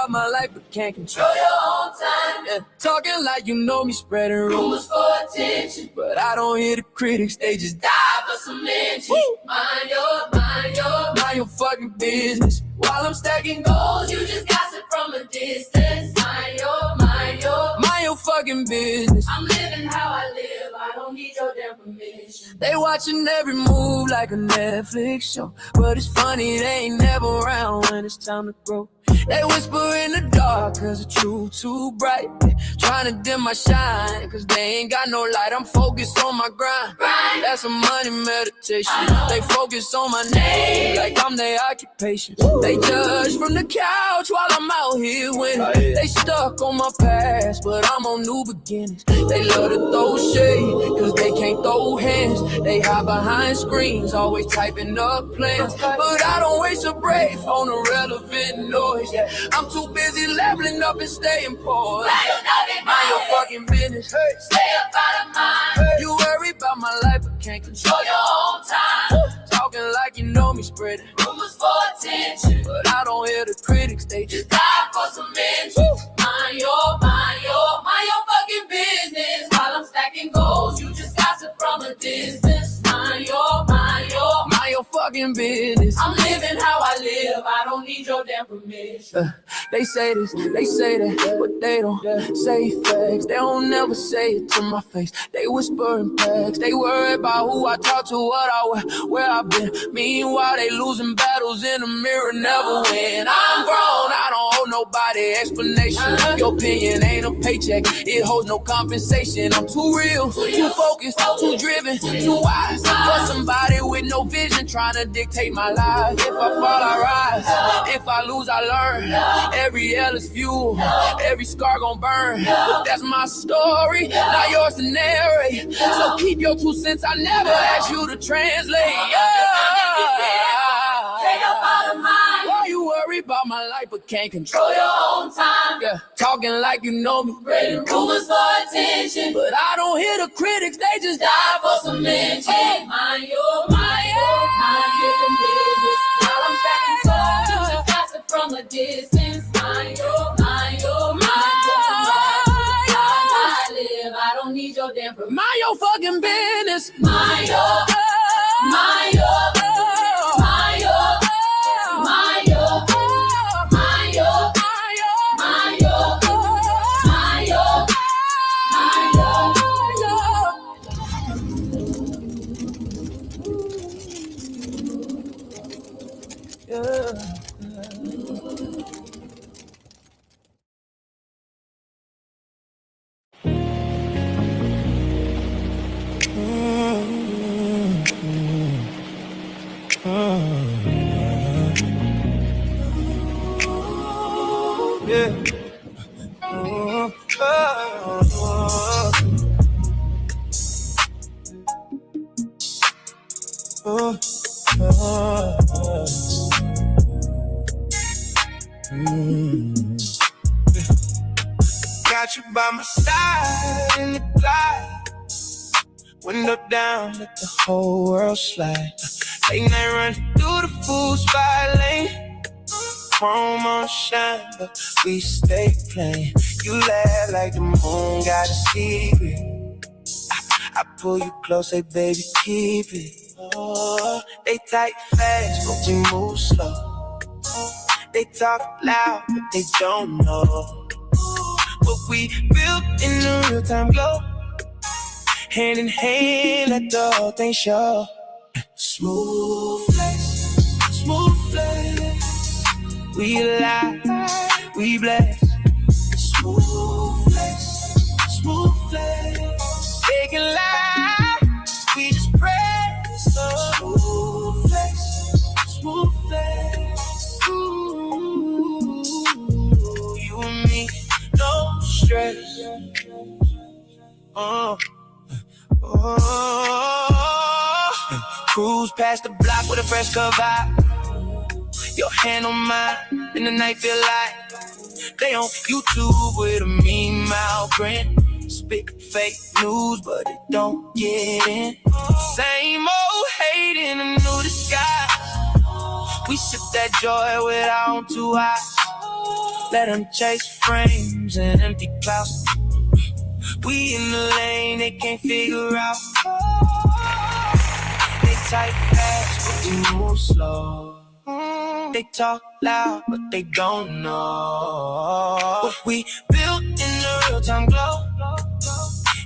about my life but can't control your own time. Yeah. Talking like you know me, spreading rumors for attention, but I don't hear the critics, they just die for some mention. Mind your fucking business. While I'm stacking goals, you just gossip from a distance. Mind your fucking business. I'm living how I live, I don't need your damn permission. They watching every move like a Netflix show, but it's funny, they ain't never around when it's time to grow. They whisper in the dark cause the truth too bright. Trying to dim my shine cause they ain't got no light. I'm focused on my grind. That's a money meditation. They focus on my name like I'm their occupation. They judge from the couch while I'm out here winning. They stuck on my past but I'm on new beginnings. They love to throw shade cause they can't throw hands. They hide behind screens always typing up plans, but I don't waste a breath on irrelevant noise. I'm too busy leveling up and staying poised. Mind your fucking business. Stay up out of mine. You worry about my life but can't control your own time. Talking like you know me, spreading rumors for attention, but I don't hear the critics, they just die for some mention. Mind your fucking business. While I'm stacking goals, you just gossip from a distance. Mind your fucking business. I'm living how I live, I don't need your damn permission. They say this, they say that, but they don't say facts. They don't never say it to my face. They whisper in packs. They worry about who I talk to, what I wear, where I've been. Meanwhile, they losing battles in the mirror, never win. I'm grown, I don't hold nobody explanation. Your opinion ain't a paycheck, it holds no compensation. I'm too real, too focused, too driven, too wise for somebody with no vision trying to dictate my life. If I fall, I rise. If I lose, I learn. Every L is fuel, every scar gon' burn. But that's my story, not yours to narrate. So keep your 2 cents, I never ask you to translate. Stay up out of mind. Why you worry about my life but can't control your own time? Yeah, talking like you know me, spreading rumors for attention, but I don't hear the critics, they just die for some mention. Mind your business. While I'm stacking goals, you just gossip from a distance. Mind your I live, I don't need your damn permission. Mind your fucking business. Mind your Got you by my side in the cloud, window down, let the whole world slide. Late night running through the food spot lane, chrome on shine, but we stay playing. You laugh like the moon got a secret. I pull you close, say baby keep it. Oh, they type fast, but we move slow. They talk loud, but they don't know what we built in the real-time glow. Hand in hand, let the whole thing show. Smooth flex, we alive, we blessed. Smooth flex, they can lie, we just press. Smooth flex, ooh, you and me, no stress. Cruise past the block with a fresh cut vibe. Your hand on mine, and the night feel like they on YouTube with a mean mouth grin. Spit fake news, but it don't get in. Same old hate in a new disguise. We sip that joy with our own 2 eyes. Let them chase frames and empty clouds. We in the lane, they can't figure out. They type fast, but we move slow. They talk loud, but they don't know what we built in the real-time glow.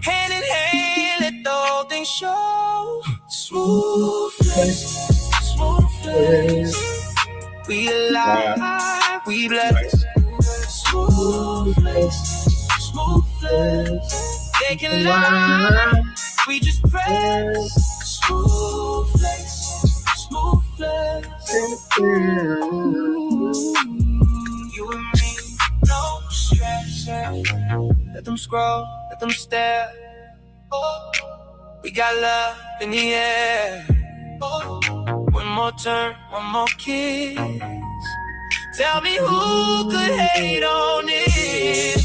Hand in hand, let the whole thing show. Smooth flex, smooth flex. We alive, we blessed. Smooth flex, smooth flex. They can lie, we just press. Smooth flex, smooth flex. You and me, no stress. Let them scroll, let them stare. We got love in the air. One more turn, one more kiss. Tell me who could hate on it.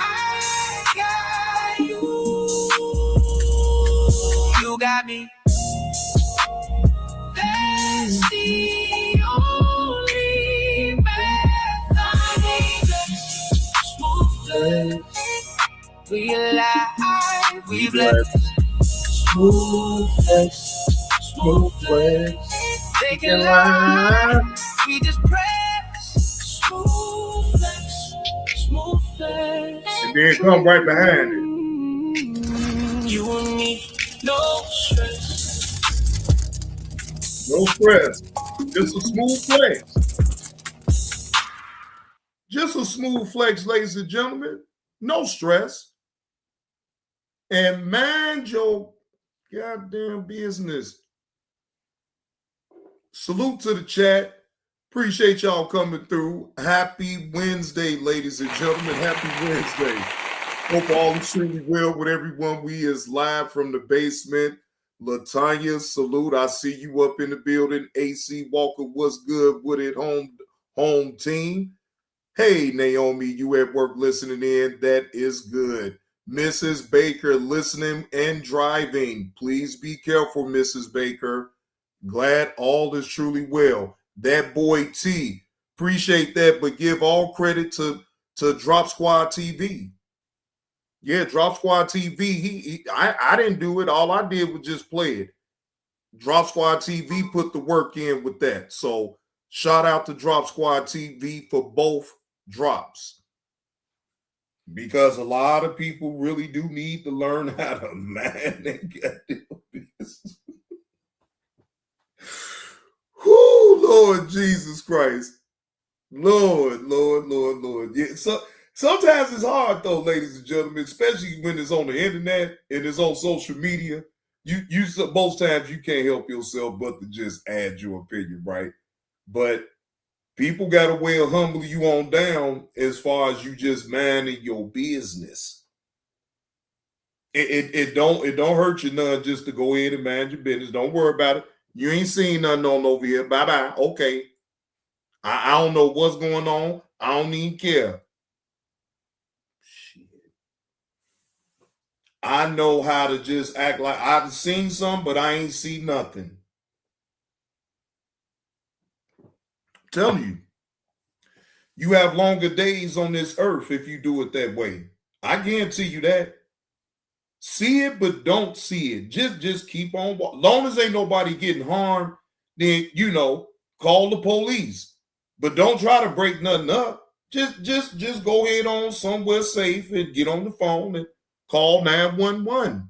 I got you. You got me. That's the only path I need. Smooth flex. We alive, we blessed. Smooth flex, smooth flex. They can lie, we just press. Smooth flex, smooth flex. And then come right behind it. You and me, no stress. No stress. Just a smooth flex. Just a smooth flex, ladies and gentlemen. No stress. And mind your goddamn business. Salute to the chat. Appreciate y'all coming through. Happy Wednesday, ladies and gentlemen. Happy Wednesday. Hope all is truly well with everyone. We is live from the basement. Latanya, salute. I see you up in the building. AC Walker, what's good with it, home team? Hey, Naomi, you at work listening in. That is good. Mrs. Baker, listening and driving. Please be careful, Mrs. Baker. Glad all is truly well. That boy T, appreciate that, but give all credit to Drop Squad TV. Yeah, Drop Squad TV. I didn't do it. All I did was just play it. Drop Squad TV put the work in with that. So shout out to Drop Squad TV for both drops. Because a lot of people really do need to learn how to man and goddamn business. Whoo, Lord Jesus Christ. Lord. Yeah, so sometimes it's hard though, ladies and gentlemen, especially when it's on the internet and it's on social media. You most times you can't help yourself but to just add your opinion, right? But people got a way of humbling you on down as far as you just minding your business. It don't hurt you none just to go ahead and mind your business. Don't worry about it. You ain't seen nothing on over here. Bye-bye. Okay. I don't know what's going on. I don't even care. Shit. I know how to just act like I've seen some, but I ain't seen nothing. I'm telling you. You have longer days on this earth if you do it that way. I guarantee you that. See it, but don't see it. Just keep on. Long as ain't nobody getting harmed, then, call the police. But don't try to break nothing up. Just go ahead on somewhere safe and get on the phone and call 911.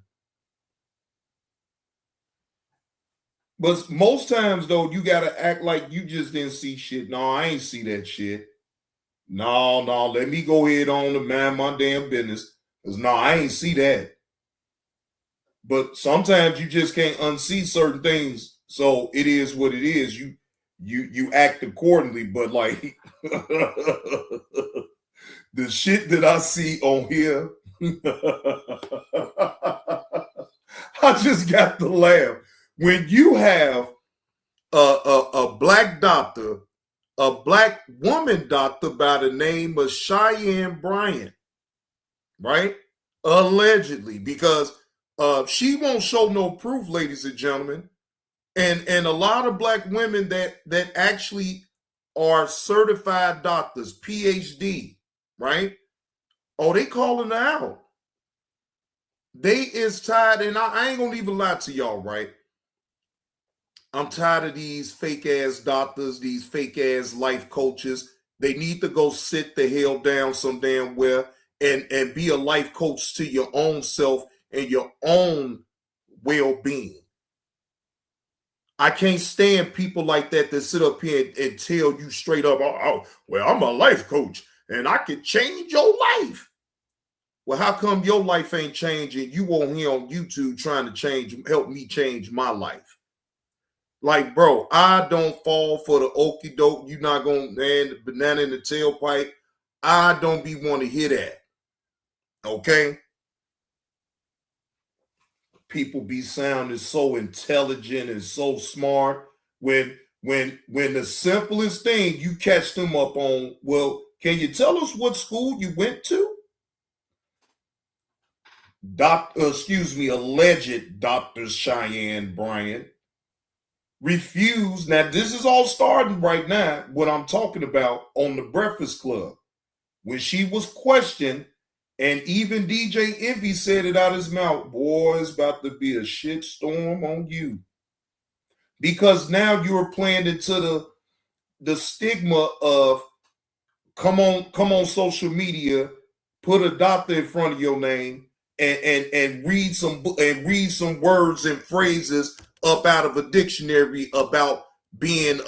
But most times, though, you got to act like you just didn't see shit. No, I ain't see that shit. No, let me go ahead on and mind my damn business. Because no, I ain't see that. But sometimes you just can't unsee certain things. So it is what it is. You act accordingly. But like the shit that I see on here, I just got to laugh. When you have a black doctor, a black woman doctor by the name of Cheyenne Bryant, right? Allegedly, because she won't show no proof, ladies and gentlemen. And a lot of black women that actually are certified doctors, PhD, right? Oh, they calling her out. They is tired, and I ain't gonna even lie to y'all, right? I'm tired of these fake ass doctors, these fake ass life coaches. They need to go sit the hell down some damn where and be a life coach to your own self and your own well-being. I can't stand people like that sit up here and tell you straight up, well, I'm a life coach and I can change your life. Well, how come your life ain't changing? You on here on YouTube trying to help me change my life. Like, bro, I don't fall for the okie doke. You're not going to land the banana in the tailpipe. I don't be want to hear that. Okay? People be sounding so intelligent and so smart when the simplest thing you catch them up on, well, can you tell us what school you went to? Alleged Dr. Cheyenne Bryant refused. Now, this is all starting right now, what I'm talking about on the Breakfast Club. When she was questioned, and even DJ Envy said it out his mouth, boy, it's about to be a shit storm on you. Because now you're playing into the stigma of come on social media, put a doctor in front of your name, and read some words and phrases up out of a dictionary about being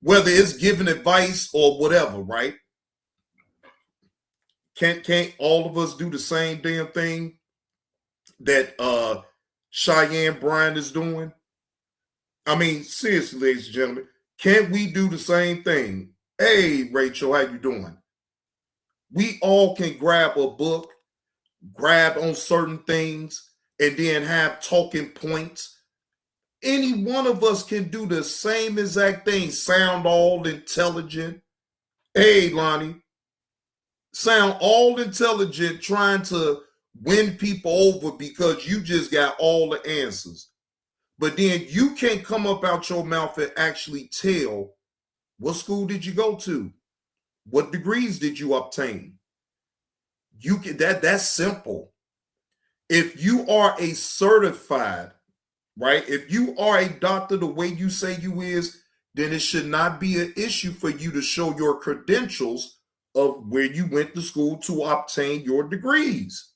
whether it's giving advice or whatever, right? Can't all of us do the same damn thing that Cheyenne Bryant is doing? I mean, seriously, ladies and gentlemen, can't we do the same thing? Hey, Rachel, how you doing? We all can grab a book, grab on certain things, and then have talking points. Any one of us can do the same exact thing, sound all intelligent. Hey, Lonnie, sound all intelligent, trying to win people over because you just got all the answers. But then you can't come up out your mouth and actually tell what school did you go to? What degrees did you obtain? You can that's simple. If you are a certified, right? If you are a doctor the way you say you is, then it should not be an issue for you to show your credentials of where you went to school to obtain your degrees.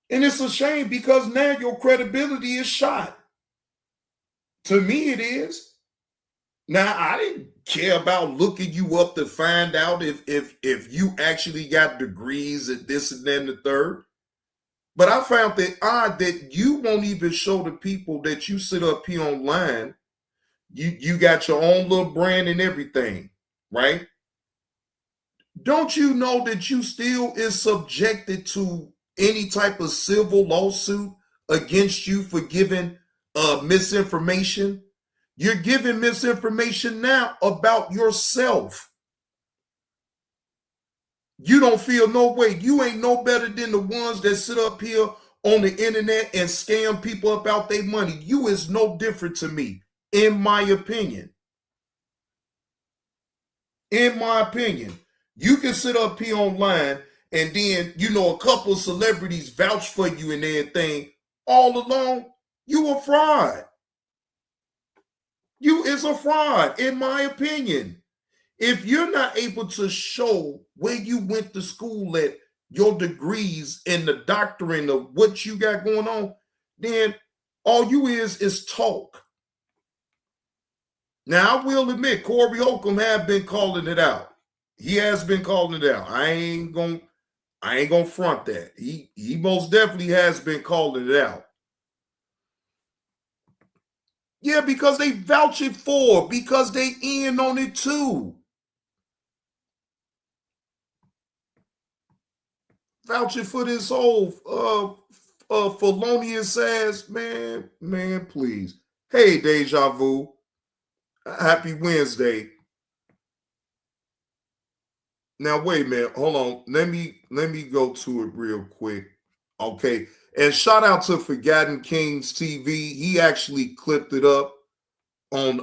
And it's a shame because now your credibility is shot. To me, it is. Now, I didn't care about looking you up to find out if you actually got degrees at this and then the third. But I found it odd that you won't even show the people that you sit up here online. You got your own little brand and everything, right? Don't you know that you still is subjected to any type of civil lawsuit against you for giving misinformation? You're giving misinformation now about yourself. You don't feel no way. You ain't no better than the ones that sit up here on the internet and scam people about their money. You is no different to me, in my opinion. In my opinion. You can sit up here online and then, a couple of celebrities vouch for you and everything. All along, you a fraud. You is a fraud, in my opinion. If you're not able to show where you went to school at, your degrees and the doctrine of what you got going on, then all you is talk. Now, I will admit, Corey Holcomb have been calling it out. He has been calling it out. I ain't gonna front that. He most definitely has been calling it out. Yeah, because they vouch it for, because they in on it too. Vouching for this whole felonious ass, man, please. Hey, Deja Vu. Happy Wednesday. Now wait a minute, hold on. Let me go to it real quick. Okay. And shout out to Forgotten Kings TV. He actually clipped it up on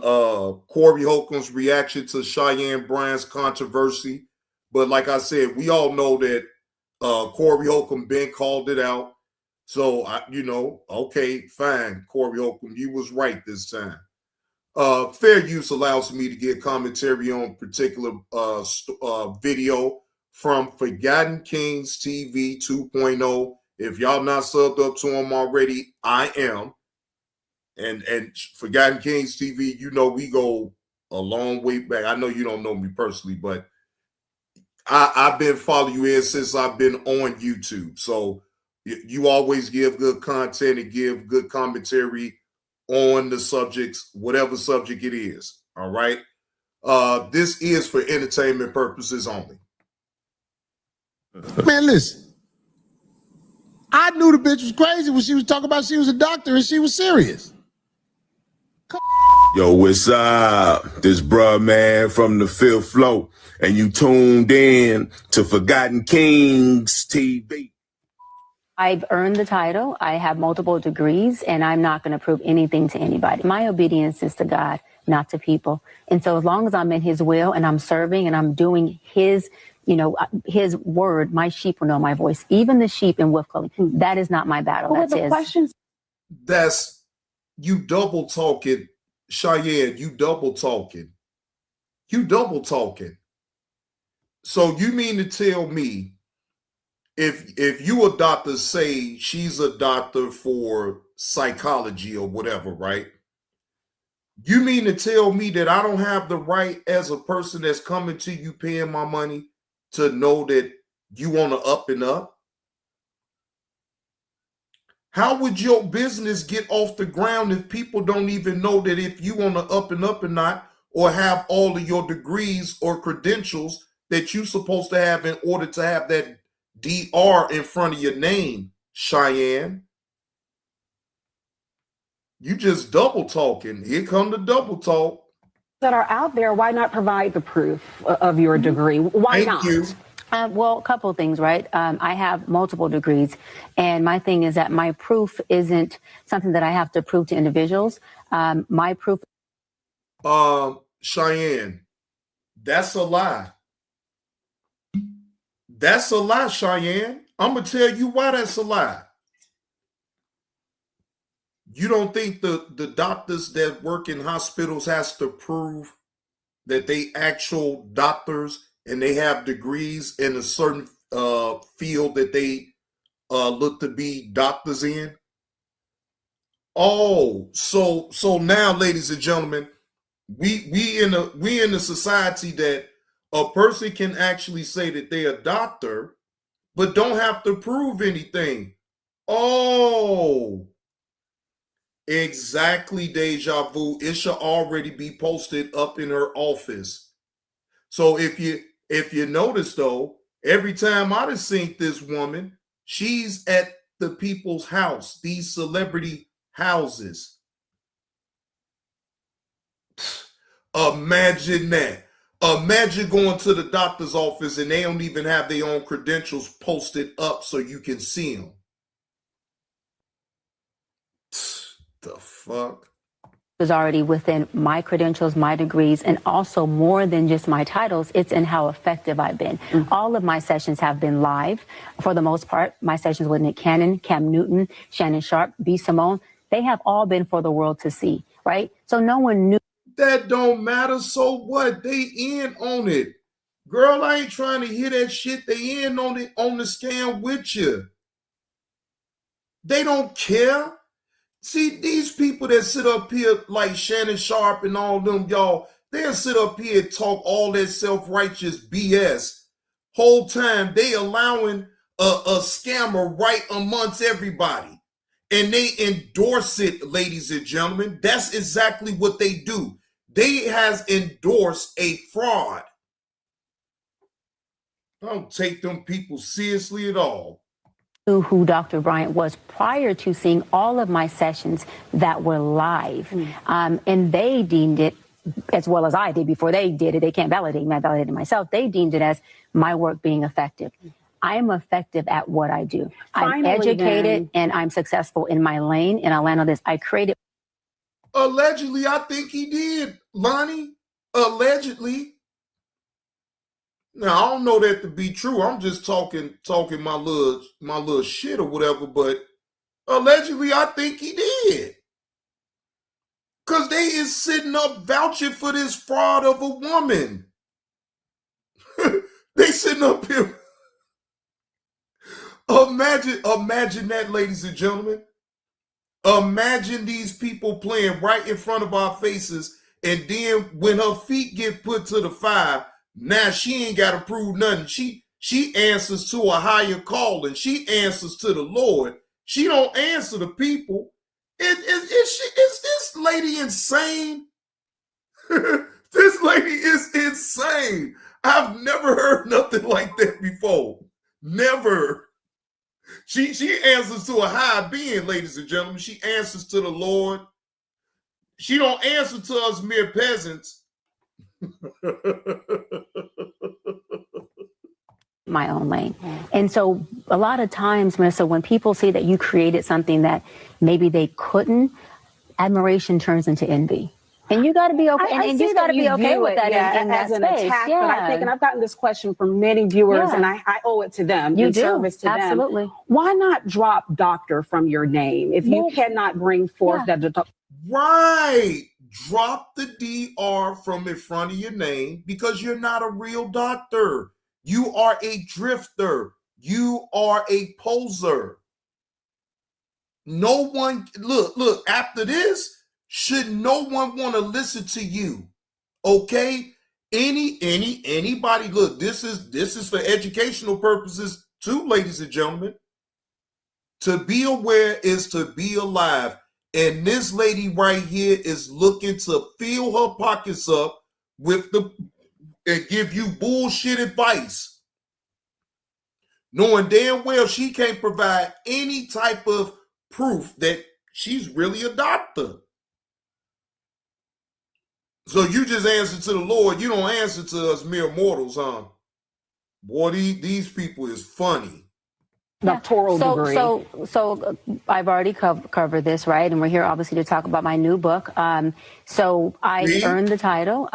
Corey Holcomb's reaction to Cheyenne Bryant's controversy. But like I said, we all know that Corey Holcomb Ben called it out. So, okay, fine. Corey Holcomb, you was right this time. Fair use allows me to get commentary on particular video from Forgotten Kings TV 2.0. If y'all not subbed up to him already, I am. And Forgotten Kings TV, we go a long way back. I know you don't know me personally, but I've been following you in since I've been on YouTube. So you always give good content and give good commentary on the subjects, whatever subject it is. All right. This is for entertainment purposes only. Man, listen. I knew the bitch was crazy when she was talking about she was a doctor and she was serious. Yo, what's up? This bruh, man, from the fifth floor. And you tuned in to Forgotten Kings TV. I've earned the title. I have multiple degrees, and I'm not going to prove anything to anybody. My obedience is to God, not to people. And so as long as I'm in his will and I'm serving and I'm doing his, his word, my sheep will know my voice. Even the sheep in wolf clothing. That is not my battle. That's his. Questions. That's you double talking, Cheyenne. You double talking. So you mean to tell me if you a doctor, say she's a doctor for psychology or whatever, right? You mean to tell me that I don't have the right as a person that's coming to you paying my money to know that you want to up and up? How would your business get off the ground if people don't even know that if you want to up and up or not, or have all of your degrees or credentials that you're supposed to have in order to have that DR in front of your name, Cheyenne? You just double talking. Here come the double talk. That are out there, why not provide the proof of your degree? Why Thank not? You. Well, a couple of things, right? I have multiple degrees, and my thing is that my proof isn't something that I have to prove to individuals. My proof. Cheyenne, that's a lie. That's a lie, Cheyenne. I'm going to tell you why that's a lie. You don't think the doctors that work in hospitals has to prove that they actual doctors and they have degrees in a certain field that they look to be doctors in? Oh, so now, ladies and gentlemen, we in a society that a person can actually say that they're a doctor, but don't have to prove anything. Oh, exactly, Deja Vu. It should already be posted up in her office. So if you notice though, every time I've seen this woman, she's at the people's house, these celebrity houses. Imagine that. Imagine going to the doctor's office and they don't even have their own credentials posted up so you can see them. The fuck? Is already within my credentials, my degrees, and also more than just my titles, it's in how effective I've been. Mm-hmm. All of my sessions have been live for the most part. My sessions with Nick Cannon, Cam Newton, Shannon Sharp, B. Simone, they have all been for the world to see, right? So no one knew. That don't matter. So what? They in on it. Girl, I ain't trying to hear that shit. They in on it, on the scam with you. They don't care. See, these people that sit up here like Shannon Sharp and all them, y'all, they'll sit up here and talk all that self-righteous BS. Whole time they allowing a scammer right amongst everybody. And they endorse it, ladies and gentlemen. That's exactly what they do. They has endorsed a fraud. I don't take them people seriously at all. Who Dr. Bryant was prior to seeing all of my sessions that were live. And they deemed it, as well as I did before they did it, they can't validate me, I validated myself, they deemed it as my work being effective. I am effective at what I do. I'm Finally, educated and I'm successful in my lane. And I'll land on this. I created. Allegedly, I think he did, Lonnie. Allegedly. Now I don't know that to be true. I'm just talking my little shit or whatever. But allegedly, I think he did. Cause they is sitting up vouching for this fraud of a woman. They sitting up here. Imagine that, ladies and gentlemen. Imagine these people playing right in front of our faces, and then when her feet get put to the fire, now she ain't got to prove nothing. She answers to a higher calling. She answers to the Lord. She don't answer to people. Is this lady insane? This lady is insane. I've never heard nothing like that before. Never. She answers to a high being, ladies and gentlemen. She answers to the Lord. She don't answer to us mere peasants. My own lane. And so a lot of times, Marissa, when people see that you created something that maybe they couldn't, admiration turns into envy. And you got to be okay. And you got to be okay with that in that as an space. attack. Yeah. But I think, and I've gotten this question from many viewers, and I owe it to them. You do. Service to Absolutely. them. Why not drop doctor from your name if you cannot bring forth that? Right. Drop the DR from in front of your name because you're not a real doctor. You are a drifter. You are a poser. No one, look, after this, should no one want to listen to you? Okay? Anybody, look, this is for educational purposes too, ladies and gentlemen. To be aware is to be alive. And this lady right here is looking to fill her pockets up with and give you bullshit advice, knowing damn well she can't provide any type of proof that she's really a doctor. So you just answer to the Lord. You don't answer to us mere mortals, huh? Boy, these people is funny. Doctoral degree. So I've already covered this, right? And we're here obviously to talk about my new book. So I earned the title.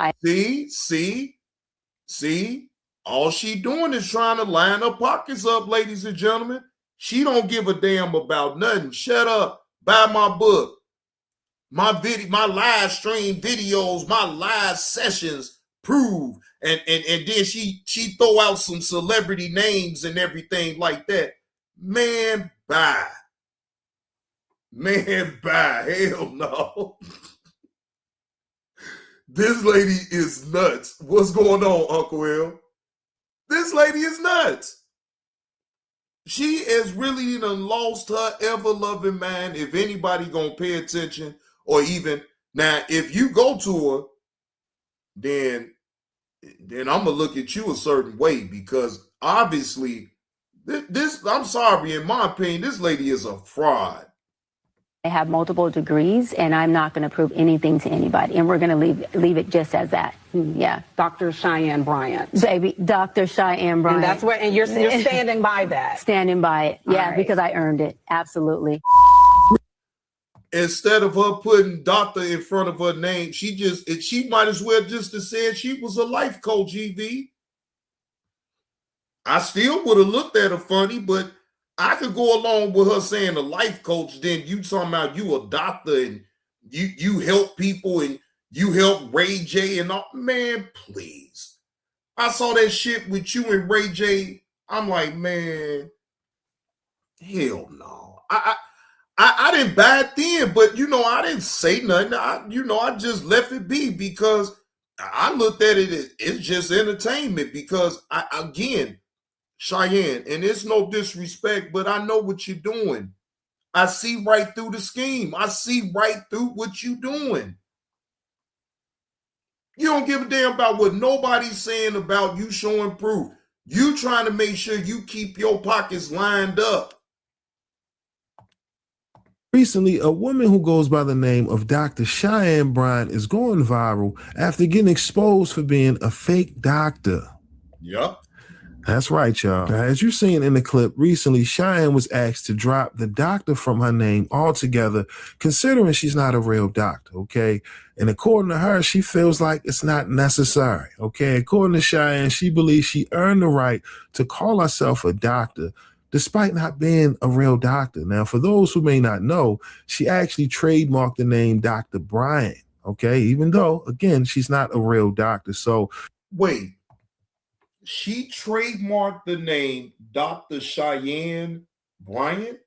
See, all she doing is trying to line her pockets up, ladies and gentlemen. She don't give a damn about nothing. Shut up. Buy my book. My live stream videos, my live sessions prove. And then she throw out some celebrity names and everything like that. Man, bye. Hell no. This lady is nuts. What's going on, Uncle L? This lady is nuts. She is really done lost her ever-loving mind. If anybody gonna pay attention, or even now, if you go to her, then I'm gonna look at you a certain way, because obviously this, I'm sorry, in my opinion, this lady is a fraud. I have multiple degrees, and I'm not going to prove anything to anybody. And we're going to leave it just as that. Yeah. Dr. Cheyenne Bryant. Baby, Dr. Cheyenne Bryant. And that's what, and you're standing by that. Standing by it. Yeah, right. Because I earned it. Absolutely. Instead of her putting doctor in front of her name, she might as well just have said she was a life coach, GV. I still would have looked at her funny, but I could go along with her saying a life coach. Then you talking about you a doctor and you help people and you help Ray J and all. Man, please. I saw that shit with you and Ray J. I'm like, man, hell no. I didn't buy it then, but I didn't say nothing. I just left it be because I looked at it. It's just entertainment because again, Cheyenne, and it's no disrespect, but I know what you're doing. I see right through the scheme. I see right through what you're doing. You don't give a damn about what nobody's saying about you showing proof. You trying to make sure you keep your pockets lined up. Recently, a woman who goes by the name of Dr. Cheyenne Bryant is going viral after getting exposed for being a fake doctor. Yep. That's right, y'all. As you've seen in the clip, recently, Cheyenne was asked to drop the doctor from her name altogether, considering she's not a real doctor, okay? And according to her, she feels like it's not necessary, okay? According to Cheyenne, she believes she earned the right to call herself a doctor, despite not being a real doctor. Now, for those who may not know, she actually trademarked the name Dr. Bryant, okay? Even though, again, she's not a real doctor. So, wait. She trademarked the name Dr. Cheyenne Bryant?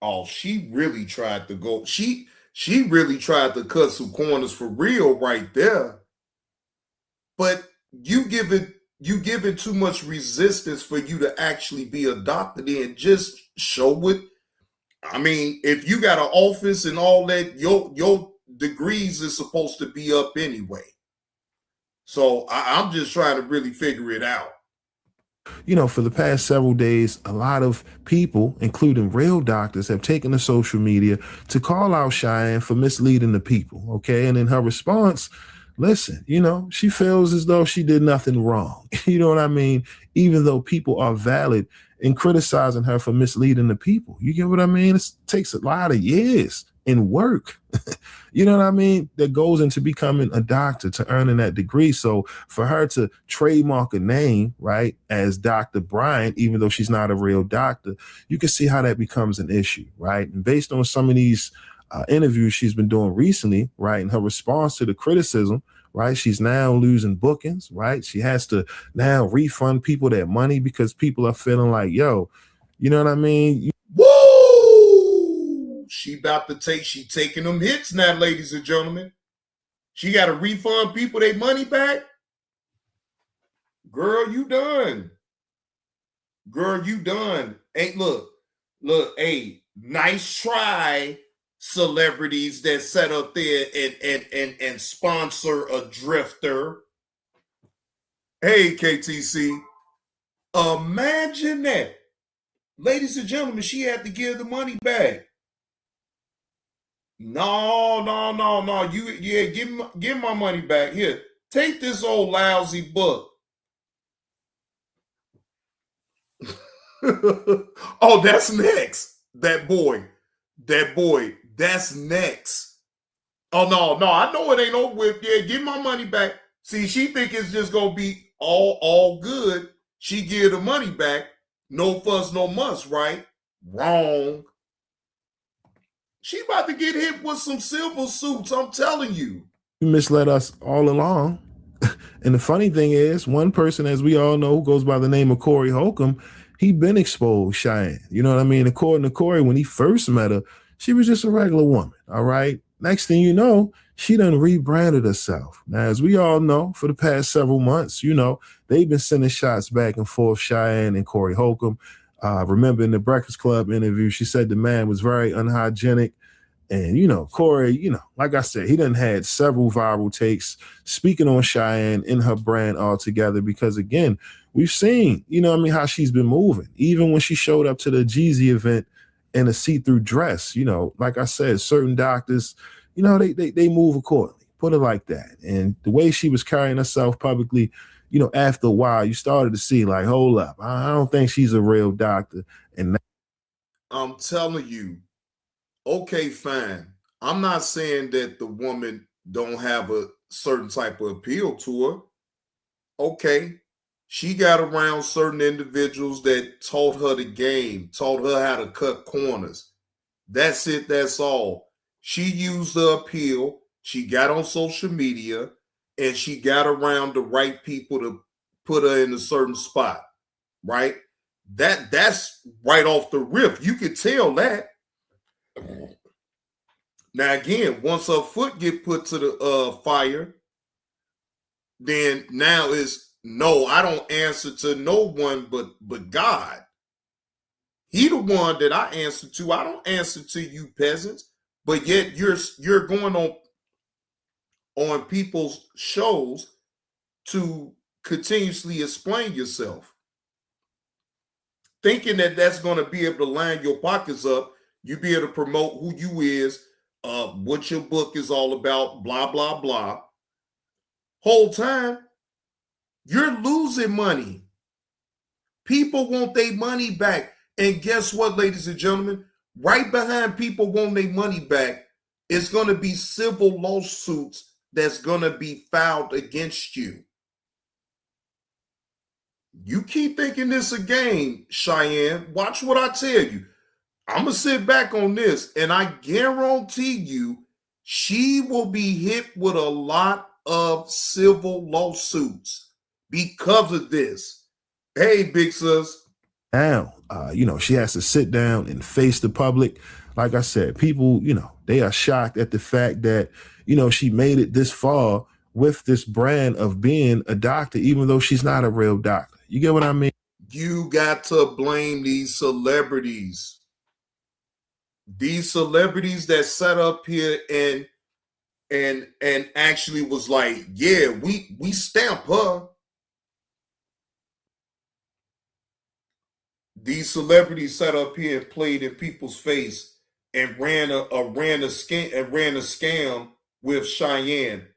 Oh, she really tried to go. She really tried to cut some corners for real right there. But you give it too much resistance for you to actually be a doctor, then just show it. I mean, if you got an office and all that, your degrees is supposed to be up anyway. So I'm just trying to really figure it out. You know, for the past several days, a lot of people, including real doctors, have taken to social media to call out Cheyenne for misleading the people, okay? And in her response, listen, you know, she feels as though she did nothing wrong. You know what I mean? Even though people are valid in criticizing her for misleading the people. You get what I mean? It takes a lot of years and work, you know what I mean, that goes into becoming a doctor, to earning that degree. So for her to trademark a name, right, as Dr. Bryant, even though she's not a real doctor, you can see how that becomes an issue, right? And based on some of these interviews she's been doing recently, right, and her response to the criticism, right, she's now losing bookings, right? She has to now refund people their money because people are feeling like, yo, you know what I mean? Woo! She taking them hits now, ladies and gentlemen. She got to refund people their money back. Girl, you done. Girl, you done. Hey, look, hey, nice try, celebrities that set up there and sponsor a drifter. Hey, KTC, imagine that. Ladies and gentlemen, she had to give the money back. No. Give my money back. Here, take this old lousy book. Oh, that's next. That boy, that's next. Oh, no, I know it ain't over with. Yeah, give my money back. See, she think it's just gonna be all good. She give the money back. No fuss, no muss, right? Wrong. She about to get hit with some silver suits, I'm telling you. You misled us all along. And the funny thing is, one person, as we all know, who goes by the name of Corey Holcomb, he been exposed, Cheyenne. You know what I mean? According to Corey, when he first met her, she was just a regular woman, all right? Next thing you know, she done rebranded herself. Now, as we all know, for the past several months, you know, they've been sending shots back and forth, Cheyenne and Corey Holcomb. Remember in the Breakfast Club interview, she said the man was very unhygienic. And, you know, Corey, you know, like I said, he done had several viral takes speaking on Cheyenne in her brand altogether because, again, we've seen, you know what I mean, how she's been moving. Even when she showed up to the Jeezy event in a see-through dress, you know, like I said, certain doctors, you know, they move accordingly, put it like that. And the way she was carrying herself publicly, you know, after a while, you started to see like, hold up, I don't think she's a real doctor. And I'm telling you, okay, fine. I'm not saying that the woman don't have a certain type of appeal to her. Okay. She got around certain individuals that taught her the game, taught her how to cut corners. That's it. That's all. She used her appeal. She got on social media and she got around the right people to put her in a certain spot, right? That's right off the rip. You could tell that. Now, again, once her foot get put to the fire, then now is no, I don't answer to no one but God. He the one that I answer to. I don't answer to you peasants, but yet you're going on people's shows to continuously explain yourself, thinking that that's going to be able to line your pockets up. You be able to promote who you is, what your book is all about, blah, blah, blah. Whole time, You're losing money. People want their money back. And guess what, ladies and gentlemen? Right behind people wanting their money back, it's going to be civil lawsuits that's going to be filed against you. You keep thinking this a game, Cheyenne. Watch what I tell you. I'm going to sit back on this, and I guarantee you she will be hit with a lot of civil lawsuits because of this. Hey, big sis. Now, she has to sit down and face the public. Like I said, people, they are shocked at the fact that, she made it this far with this brand of being a doctor, even though she's not a real doctor. You get what I mean? You got to blame these celebrities. These celebrities that sat up here and actually was like, yeah, we stamp her. These celebrities sat up here and played in people's face and ran a scam with Cheyenne.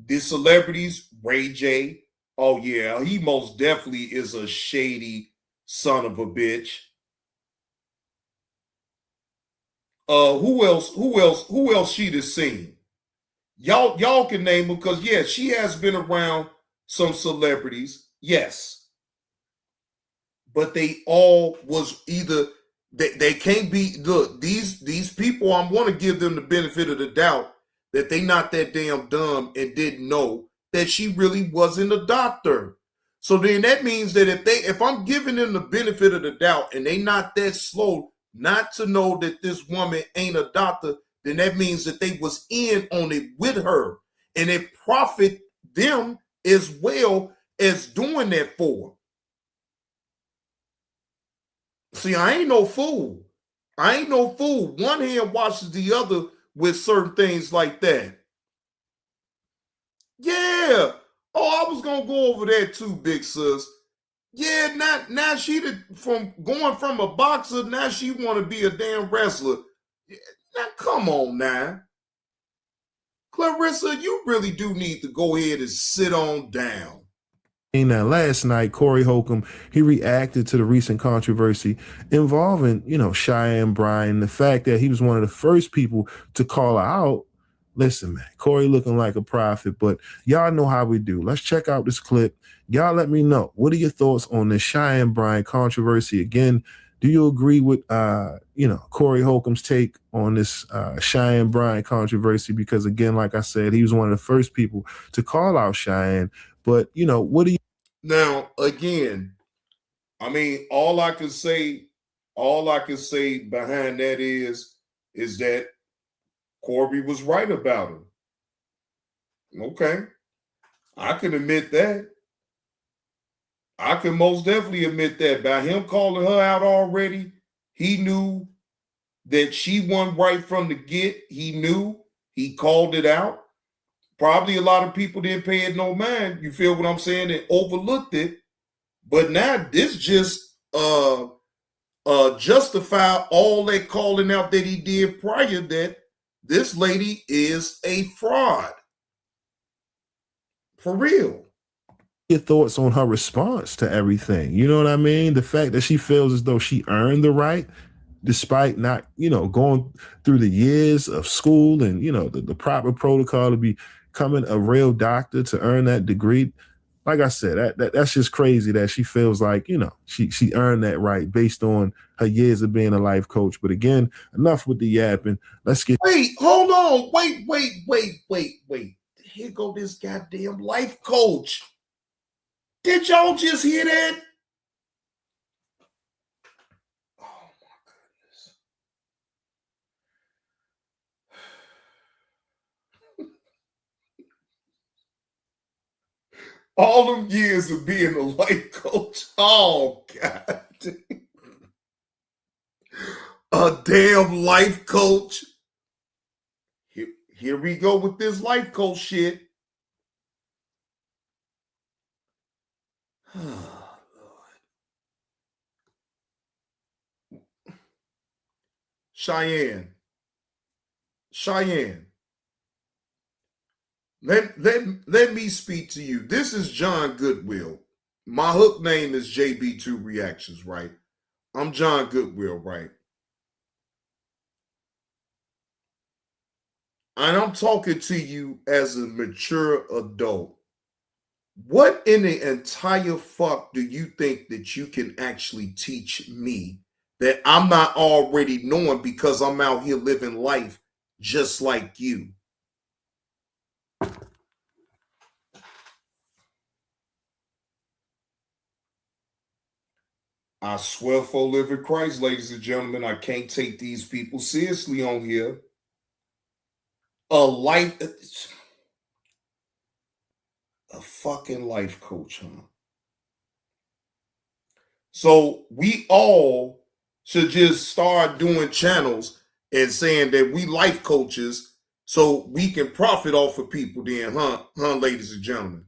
The celebrities, Ray J. Oh yeah, he most definitely is a shady son of a bitch. Who else she'd have seen? Y'all can name them because yeah, she has been around some celebrities, yes. But they all was either they can't be. Look, these people, I want to give them the benefit of the doubt that they not that damn dumb and didn't know that she really wasn't a doctor. So then that means that if I'm giving them the benefit of the doubt and they not that slow not to know that this woman ain't a doctor, then that means that they was in on it with her, and it profit them as well as doing that for her. See, I ain't no fool. One hand washes the other with certain things like that. Yeah. Oh, I was gonna go over that too, big sis. Yeah, now she from going from a boxer, now she want to be a damn wrestler. Now come on now. Clarissa, you really do need to go ahead and sit on down. Now, last night, Corey Holcomb, he reacted to the recent controversy involving, Cheyenne Bryant, the fact that he was one of the first people to call her out. Listen, man, Corey looking like a prophet, but y'all know how we do. Let's check out this clip. Y'all let me know. What are your thoughts on the Cheyenne Bryant controversy? Again, do you agree with, Corey Holcomb's take on this Cheyenne Bryant controversy? Because again, like I said, he was one of the first people to call out Cheyenne. But, what do you? Now, again, I mean, all I can say behind that is that Corby was right about her. Okay. I can admit that. I can most definitely admit that. By him calling her out already, he knew that she wasn't right from the get. He knew. He called it out. Probably a lot of people didn't pay it no mind. You feel what I'm saying? And overlooked it. But now this just justify all that calling out that he did prior, that this lady is a fraud. For real. Your thoughts on her response to everything? You know what I mean? The fact that she feels as though she earned the right, despite not, going through the years of school and, the proper protocol to becoming a real doctor to earn that degree. Like I said, that's just crazy that she feels like, she earned that right based on her years of being a life coach. But again, enough with the yapping. Let's get. Wait, hold on. Wait. Here go this goddamn life coach. Did y'all just hear that? Oh my goodness. All them years of being a life coach. Oh God. A damn life coach. Here we go with this life coach shit. Oh, Lord. Cheyenne. Let me speak to you. This is John Goodwill. My hook name is Jb2reactions, right? I'm John Goodwill, right? And I'm talking to you as a mature adult. What in the entire fuck do you think that you can actually teach me that I'm not already knowing because I'm out here living life just like you? I swear for living Christ, ladies and gentlemen, I can't take these people seriously on here. A fucking life coach, huh? So we all should just start doing channels and saying that we life coaches so we can profit off of people then, huh, ladies and gentlemen?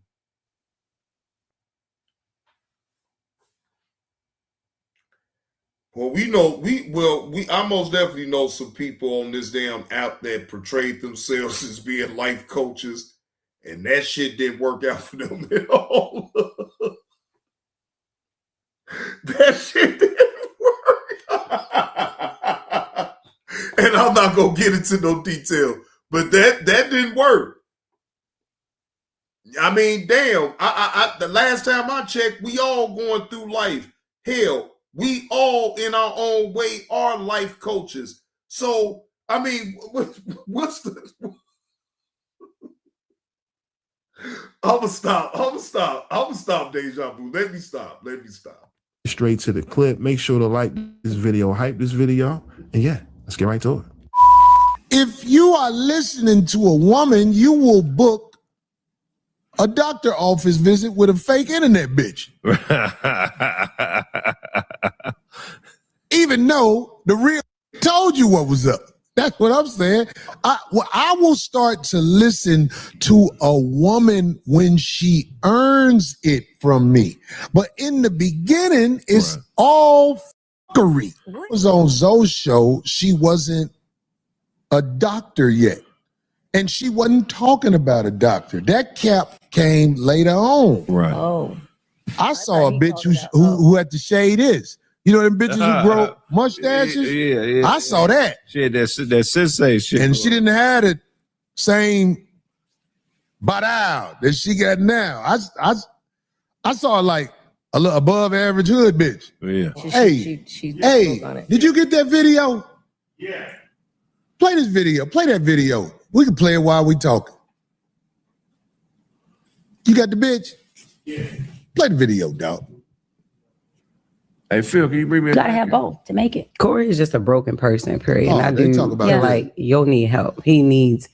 Well, I most definitely know some people on this damn app that portrayed themselves as being life coaches, and that shit didn't work out for them at all. That shit didn't work. And I'm not gonna get into no detail, but that didn't work. I mean, damn, the last time I checked, we all going through life. Hell, we all in our own way are life coaches. So, I mean, what's the... I'm gonna stop, Deja Vu. Let me stop. Straight to the clip. Make sure to like this video, hype this video, and yeah, let's get right to it. If you are listening to a woman, you will book a doctor office visit with a fake internet bitch. Even though the real told you what was up. That's what I'm saying. I will start to listen to a woman when she earns it from me. But in the beginning, it's all fuckery. I was on Zoe's show. She wasn't a doctor yet. And she wasn't talking about a doctor. That cap came later on. Right. Oh. I saw a bitch who had to shade his. You know them bitches who grow mustaches? Yeah. I saw that. She had that sensei shit. And she didn't have the same bada that she got now. I saw like a little above average hood bitch. Yeah. Hey, did you get that video? Yeah. Play this video. Play that video. We can play it while we talking. You got the bitch? Yeah. Play the video, dog. Hey, Phil, can you bring me? You gotta have both to make it. Corey is just a broken person, period. Oh, and I they do talk about feel that. like you'll need help. He needs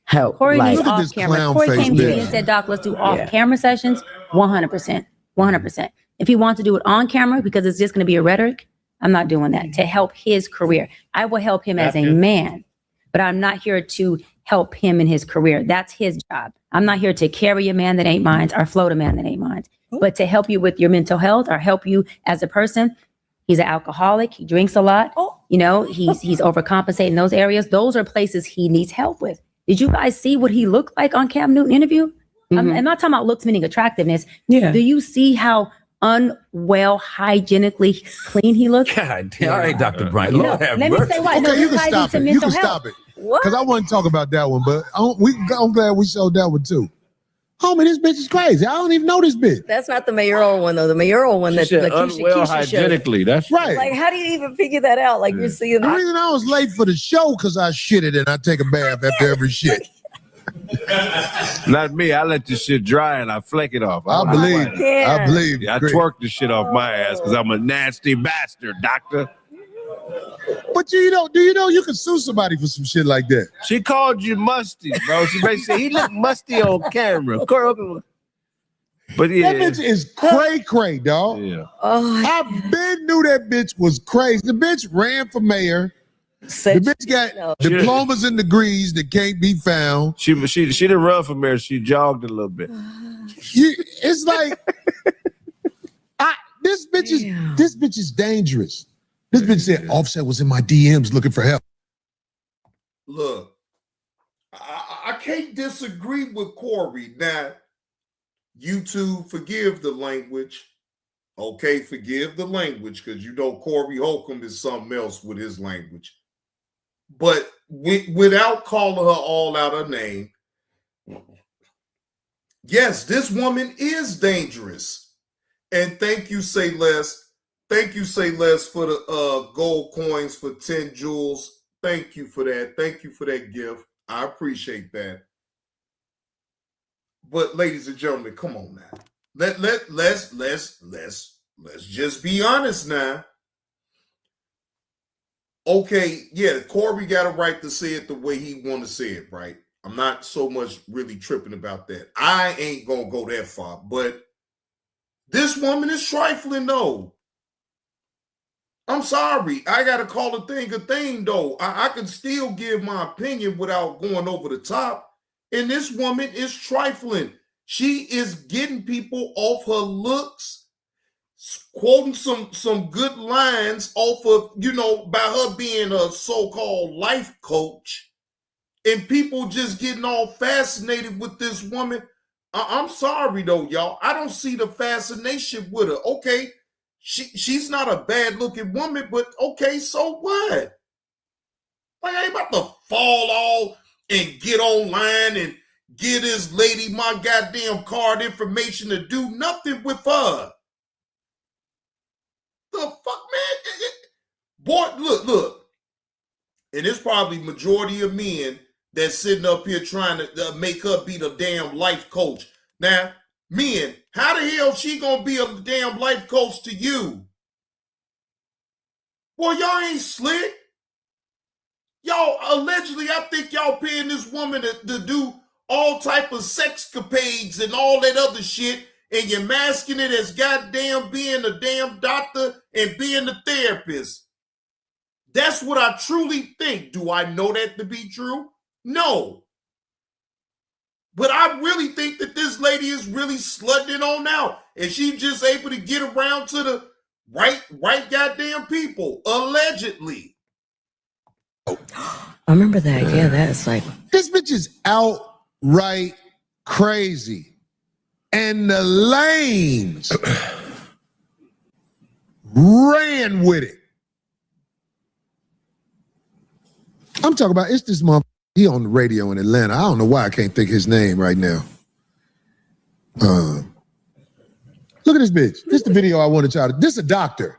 help. Corey like, needs Look at off this camera. clown Corey face came to me bitch. and said, Doc, let's do off camera sessions. 100%. 100%. If he wants to do it on camera because it's just going to be a rhetoric, I'm not doing that to help his career. I will help him as a man, but I'm not here to help him in his career. That's his job. I'm not here to carry a man that ain't mine or float a man that ain't mine, but to help you with your mental health or help you as a person. He's an alcoholic. He drinks a lot. You know, he's overcompensating in those areas. Those are places he needs help with. Did you guys see what he looked like on Cam Newton interview? I'm not talking about looks meaning attractiveness. Yeah. Do you see how unwell, hygienically clean he looks? God damn. All right, Dr. Bryant. No, Lord have let me mercy. say why. No, Okay, you this can ties stop into it. You mental can health. stop it. What? Because I want to talk about that one, but I'm glad we showed that one too. Homie, this bitch is crazy. I don't even know this bitch. That's not the mayoral one, though. The mayoral one She that said Keisha unwell showed. hygienically. That's Right. Like, how do you even figure that out? Like, you're seeing The that. reason I was late for the show because I shitted and I take a bath after every shit. not me. I let this shit dry and I flake it off. I believe. Yeah. I believe. Yeah, I Chris. twerk the shit off my ass because I'm a nasty bastard, doctor. But do you know you can sue somebody for some shit like that? She called you musty, bro. She basically said he looked musty on camera. But yeah. That bitch is cray, dog. Yeah. I been knew that bitch was crazy. The bitch ran for mayor. The bitch got diplomas and degrees that can't be found. She didn't run for mayor. She jogged a little bit. It's like this bitch is dangerous. This bitch said Offset was in my DMs looking for help. Look, I can't disagree with Corey. Now, YouTube, forgive the language. Okay, forgive the language, because you know Corey Holcomb is something else with his language. But without calling her all out her name, yes, this woman is dangerous. And thank you, Say Less. Thank you, Say Less, for the gold coins for 10 jewels. Thank you for that. Thank you for that gift. I appreciate that. But ladies and gentlemen, come on now. Let's just be honest now. Okay, yeah, Corey got a right to say it the way he want to say it, right? I'm not so much really tripping about that. I ain't gonna go that far, but this woman is trifling though. I'm sorry. I got to call a thing though. I can still give my opinion without going over the top. And this woman is trifling. She is getting people off her looks, quoting some good lines off of, by her being a so-called life coach. And people just getting all fascinated with this woman. I'm sorry though, y'all. I don't see the fascination with her. Okay. She's not a bad looking woman, but okay, so what? Like, I ain't about to fall off and get online and give this lady my goddamn card information to do nothing with her. The fuck, man? Boy, look. And it's probably majority of men that's sitting up here trying to make her be the damn life coach. Now, men, how the hell she gonna be a damn life coach to you? Boy, y'all ain't slick. Y'all, allegedly, I think y'all paying this woman to do all type of sexcapades and all that other shit, and you're masking it as goddamn being a damn doctor and being a therapist. That's what I truly think. Do I know that to be true? No. But I really think that this lady is really slutting on out, and she's just able to get around to the right goddamn people, allegedly. I remember that. Yeah, that's like, this bitch is outright crazy. And the lanes ran with it. I'm talking about, it's this motherfucker. He on the radio in Atlanta. I don't know why I can't think his name right now. Look at this bitch. This is the video I wanted y'all to. This is a doctor.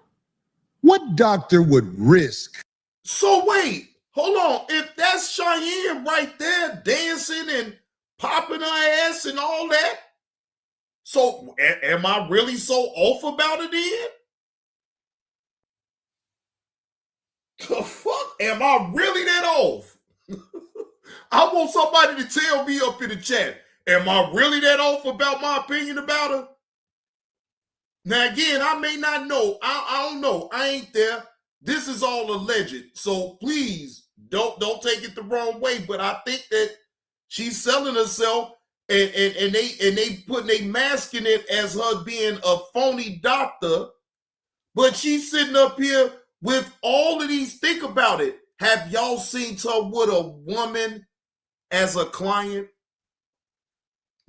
What doctor would risk? So wait, hold on. If that's Cheyenne right there dancing and popping her ass and all that, so am I really so off about it then? The fuck? Am I really that off? I want somebody to tell me up in the chat, am I really that off about my opinion about her? Now, again, I may not know. I don't know. I ain't there. This is all alleged. So please don't take it the wrong way. But I think that she's selling herself and they masking it as her being a phony doctor. But she's sitting up here with all of these. Think about it. Have y'all seen her with a woman as a client?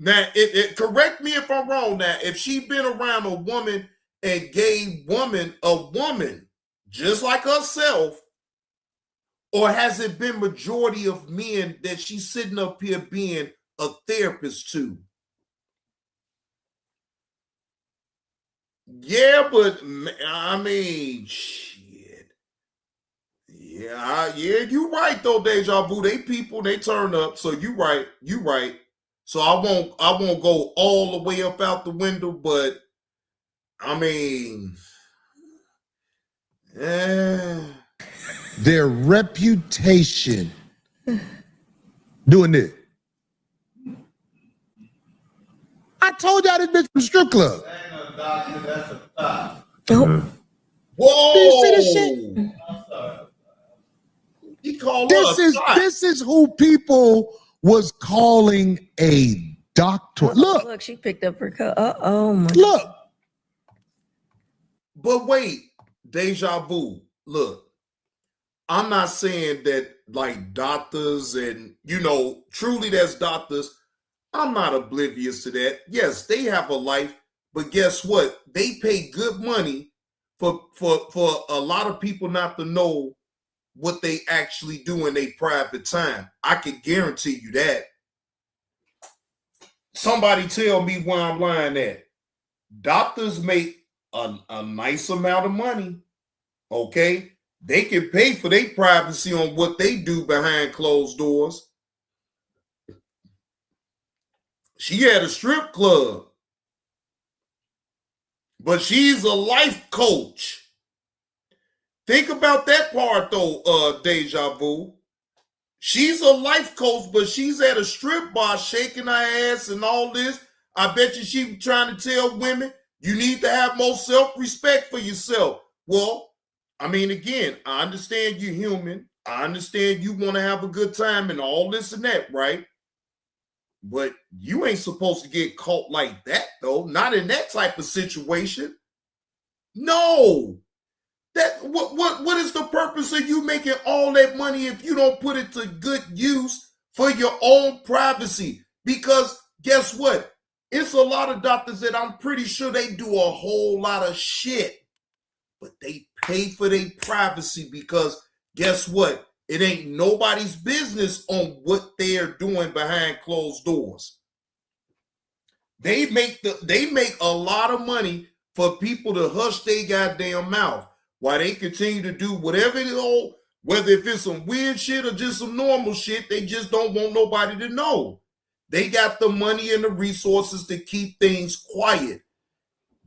Now, correct me if I'm wrong. Now, if she been around a woman and gave a woman just like herself, or has it been majority of men that she's sitting up here being a therapist to? Yeah, but I mean, shit. Yeah, you right though, Deja Vu. They people, they turn up. So you right. So I won't go all the way up out the window, but I mean, their reputation doing this. I told y'all this bitch from strip club. Whoa! Do you see this shit? He called this is who people was calling a doctor. look, she picked up her cup. Oh my. Look. But wait, Deja Vu. Look, I'm not saying that like doctors and, truly there's doctors. I'm not oblivious to that. Yes, they have a life, but guess what? They pay good money for a lot of people not to know what they actually do in their private time. I can guarantee you that. Somebody tell me where I'm lying at. Doctors make a nice amount of money, okay? They can pay for their privacy on what they do behind closed doors. She had a strip club, but she's a life coach. Think about that part though, Deja Vu. She's a life coach, but she's at a strip bar shaking her ass and all this. I bet you she was trying to tell women, you need to have more self-respect for yourself. Well, I mean, again, I understand you're human. I understand you want to have a good time and all this and that, right? But you ain't supposed to get caught like that, though. Not in that type of situation. No. What is the purpose of you making all that money if you don't put it to good use for your own privacy? Because guess what? It's a lot of doctors that I'm pretty sure they do a whole lot of shit, but they pay for their privacy because guess what? It ain't nobody's business on what they are doing behind closed doors. They make a lot of money for people to hush their goddamn mouth while they continue to do whatever it is, whether if it's some weird shit or just some normal shit, they just don't want nobody to know. They got the money and the resources to keep things quiet.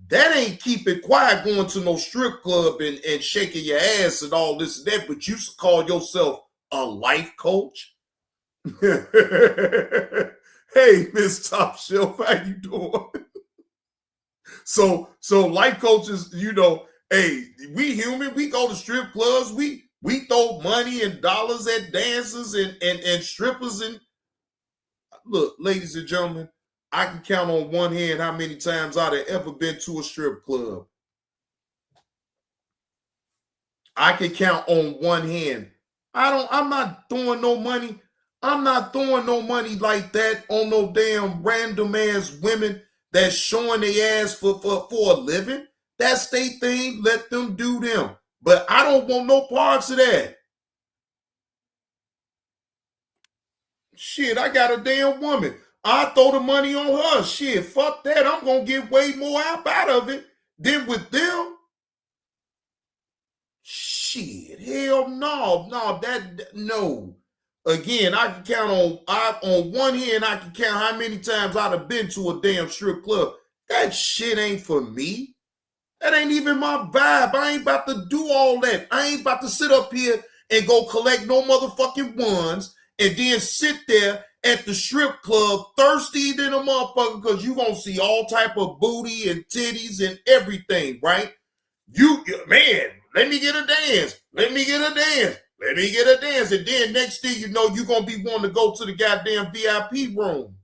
That ain't keep it quiet going to no strip club and shaking your ass and all this and that, but you call yourself a life coach? Hey, Miss Top Shelf, how you doing? So life coaches, hey, we human, we go to strip clubs, we throw money and dollars at dancers and strippers. And look, ladies and gentlemen, I can count on one hand how many times I'd have ever been to a strip club. I can count on one hand. I'm not throwing no money. I'm not throwing no money like that on no damn random ass women that's showing their ass for a living. That's their thing. Let them do them. But I don't want no parts of that. Shit, I got a damn woman. I throw the money on her. Shit, fuck that. I'm going to get way more out of it than with them. Shit, hell no. No. Again, I can count on one hand, I can count how many times I'd have been to a damn strip club. That shit ain't for me. That ain't even my vibe. I ain't about to do all that. I ain't about to sit up here and go collect no motherfucking ones and then sit there at the strip club thirsty than a motherfucker because you gonna see all type of booty and titties and everything, right? Man, let me get a dance. Let me get a dance. Let me get a dance. And then next thing you know, you're going to be wanting to go to the goddamn VIP room.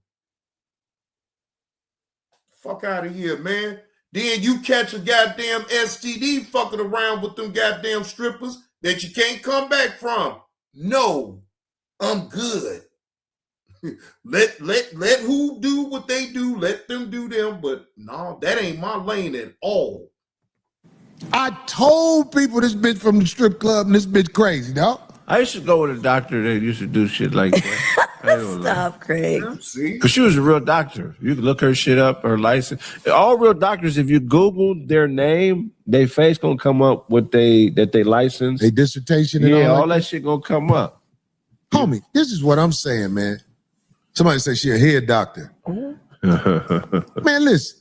Fuck out of here, man. Then you catch a goddamn STD fucking around with them goddamn strippers that you can't come back from. No, I'm good. Let who do what they do. Let them do them. But no, that ain't my lane at all. I told people this bitch from the strip club and this bitch crazy, dog. I used to go with a doctor that used to do shit like that. Stop, Craig. See? Because she was a real doctor. You can look her shit up, her license. All real doctors, if you Google their name, their face gonna come up with they license. Their dissertation and all that shit gonna come up. Homie, this is what I'm saying, man. Somebody say she a head doctor. Man, listen.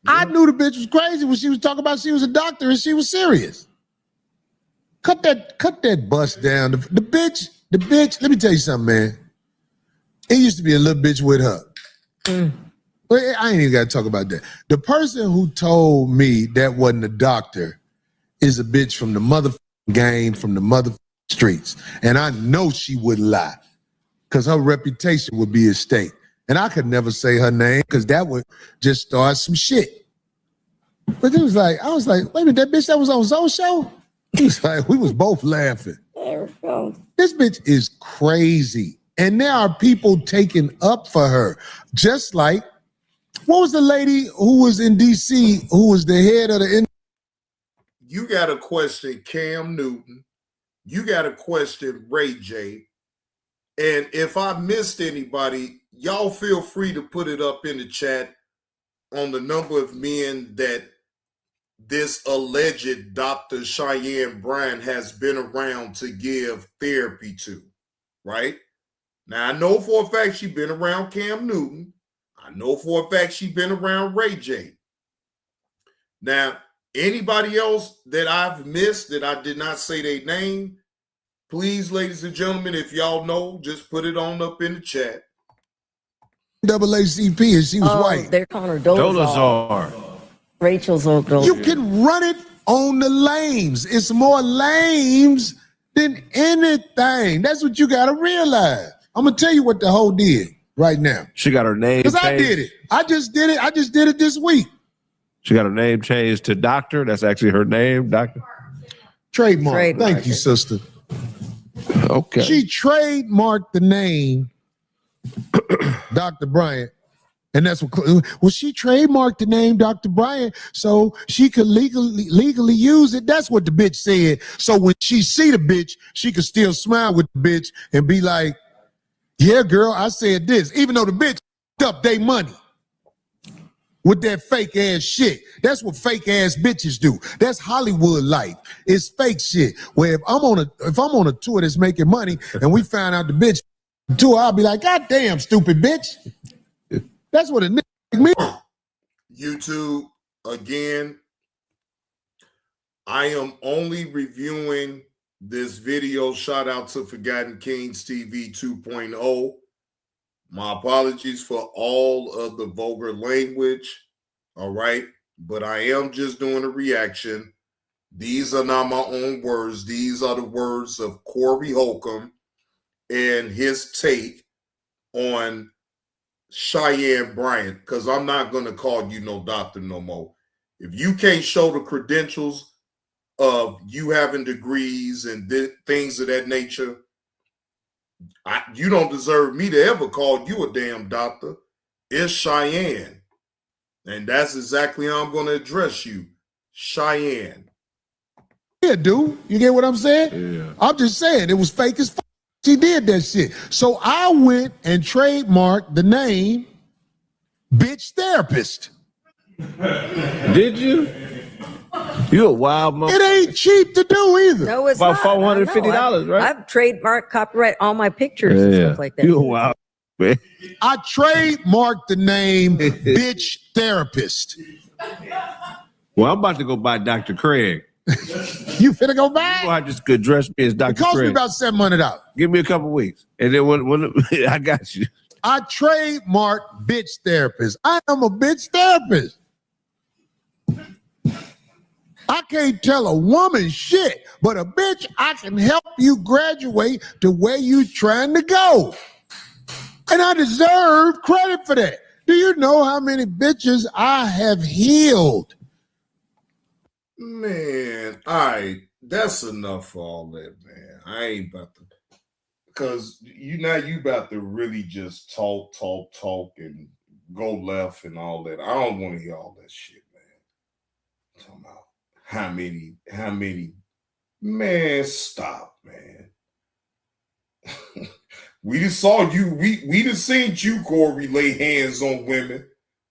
I knew the bitch was crazy when she was talking about she was a doctor and she was serious. Cut that bust down. The bitch, let me tell you something, man. It used to be a little bitch with her. But I ain't even got to talk about that. The person who told me that wasn't a doctor is a bitch from the motherfucking game, from the motherfucking streets. And I know she wouldn't lie because her reputation would be at stake. And I could never say her name because that would just start some shit. But I was like, wait a minute, that bitch that was on Zoe's show? He was like, we was both laughing. This bitch is crazy. And there are people taking up for her. Just like, what was the lady who was in DC who was the head of the... You got to question Cam Newton. You got to question Ray J. And if I missed anybody, y'all feel free to put it up in the chat on the number of men that this alleged Dr. Cheyenne Bryant has been around to give therapy to, right? Now, I know for a fact she's been around Cam Newton. I know for a fact she's been around Ray J. Now, anybody else that I've missed that I did not say their name, please, ladies and gentlemen, if y'all know, just put it on up in the chat. NAACP, and she was white. They're calling her Dolazar. Rachel's old girl. You can run it on the lames. It's more lames than anything. That's what you got to realize. I'm going to tell you what the hoe did right now. She got her name changed. Because I did it. I just did it this week. She got her name changed to Doctor. That's actually her name, Doctor. Trademark. Thank you, sister. Okay. She trademarked the name Dr. Bryant. And that's what she trademarked the name Dr. Bryant so she could legally use it. That's what the bitch said. So when she see the bitch, she could still smile with the bitch and be like, yeah, girl, I said this. Even though the bitch up their money with that fake ass shit. That's what fake ass bitches do. That's Hollywood life. It's fake shit. Where if I'm on a tour that's making money and we found out the bitch tour, I'll be like, God damn, stupid bitch. That's what a nigga means. YouTube, again, I am only reviewing this video. Shout out to Forgotten Kings TV 2.0. My apologies for all of the vulgar language, all right? But I am just doing a reaction. These are not my own words. These are the words of Corey Holcomb and his take on Cheyenne Bryant, because I'm not going to call you no doctor no more. If you can't show the credentials of you having degrees and things of that nature, you don't deserve me to ever call you a damn doctor. It's Cheyenne. And that's exactly how I'm going to address you. Cheyenne. Yeah, dude. You get what I'm saying? Yeah. I'm just saying it was fake as fuck. She did that shit. So I went and trademarked the name Bitch Therapist. Did you? You a wild mother. It ain't cheap to do either. No, it's about not. $450, right? I've trademarked, copyright all my pictures and stuff like that. You a wild man. I trademarked the name Bitch Therapist. Well, I'm about to go buy Dr. Craig. You finna go back? I just could dress me as Dr. It cost Craig. me about $700. Give me a couple weeks. And then when I got you. I trademarked Bitch Therapist. I am a bitch therapist. I can't tell a woman shit, but a bitch, I can help you graduate to where you trying to go. And I deserve credit for that. Do you know how many bitches I have healed? Man, all right. That's enough for all that, man. I ain't about to, because you about to really just talk and go left and all that. I don't want to hear all that shit, man. I'm talking about how many, man, stop, man. We just saw you, we just seen you, Corey, lay hands on women.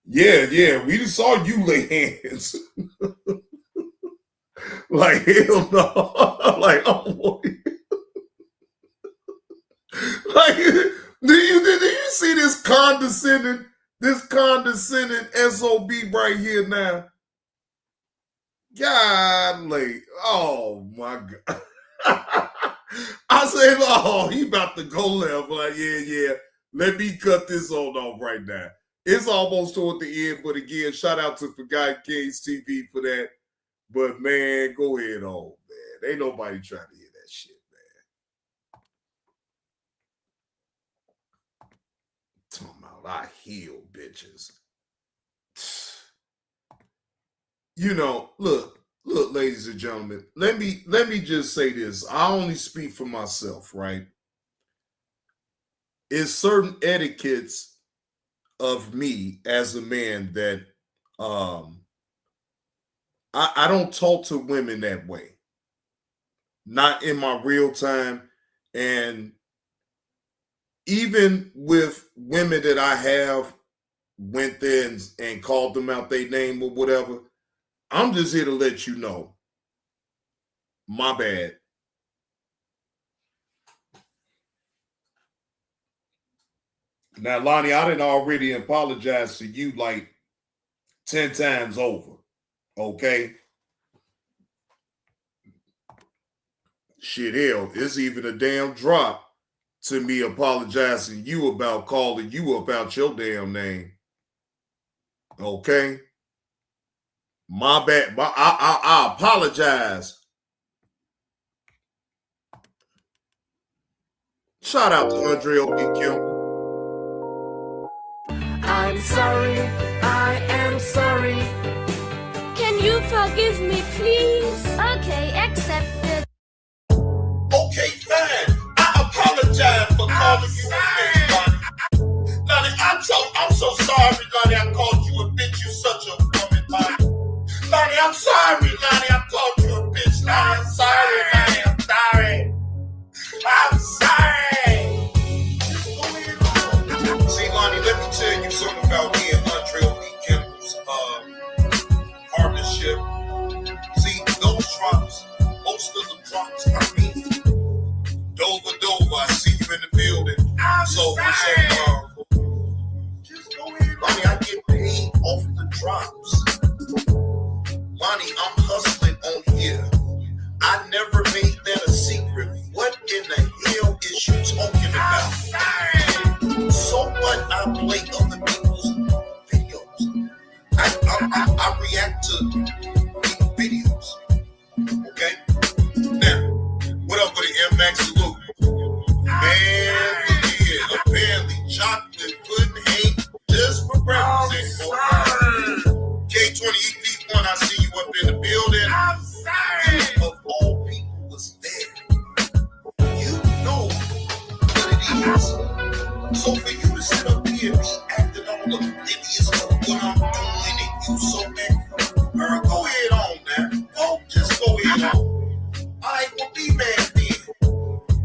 Yeah, we just saw you lay hands. Like, hell no. Like, oh boy. Like, do you see this condescending SOB right here now? Golly. Oh my God. I said, oh, he about to go left. Like, yeah. Let me cut this on off right now. It's almost toward the end, but again, shout out to Forgotten Kings TV for that. But man, go ahead on, man. Ain't nobody trying to hear that shit, man. Talking about I heal bitches. You know, look, Look, ladies and gentlemen, let me just say this. I only speak for myself, right? It's certain etiquettes of me as a man that I don't talk to women that way. Not in my real time. And even with women that I have went there and called them out their name or whatever, I'm just here to let you know. My bad. Now, Lonnie, I didn't already apologize to you like 10 times over. Okay? Shit, hell, it's even a damn drop to me apologizing you about calling you about your damn name. Okay? My bad. I apologize. Shout out to Andre Kim. I'm sorry, I am sorry. Can you forgive me, please? Okay, accepted. Okay, fine. I apologize for calling you a bitch, Lonnie. Lonnie, I'm so sorry, Lonnie. I called you a bitch. You such a woman, Lonnie. Lonnie, I'm sorry, Lonnie. I called you a bitch, Lonnie. I'm sorry, Lonnie. I'm sorry. I'm sorry. See, Lonnie, let me tell you something about me and Andre Kimball's partnership. See, those drops, most of the drops, I mean, Dover, I see you in the building. Lonnie, I get paid off the drops. Lonnie, I'm hustling on here. I never made that a secret. What in the hell is you talking about? So what? I play other people's videos. I react to people's videos. Okay? Now, what up with the MX Salute? Man, look here. Apparently, chocolate pudding ain't just for breakfast anymore. K20 EP1, I see you up in the building. I'm sorry. Of all people was there. You know what it is. So for you to sit up here and be acting all oblivious of what I'm doing and you so mad, girl, go ahead on now. Just go ahead on. I will be mad then.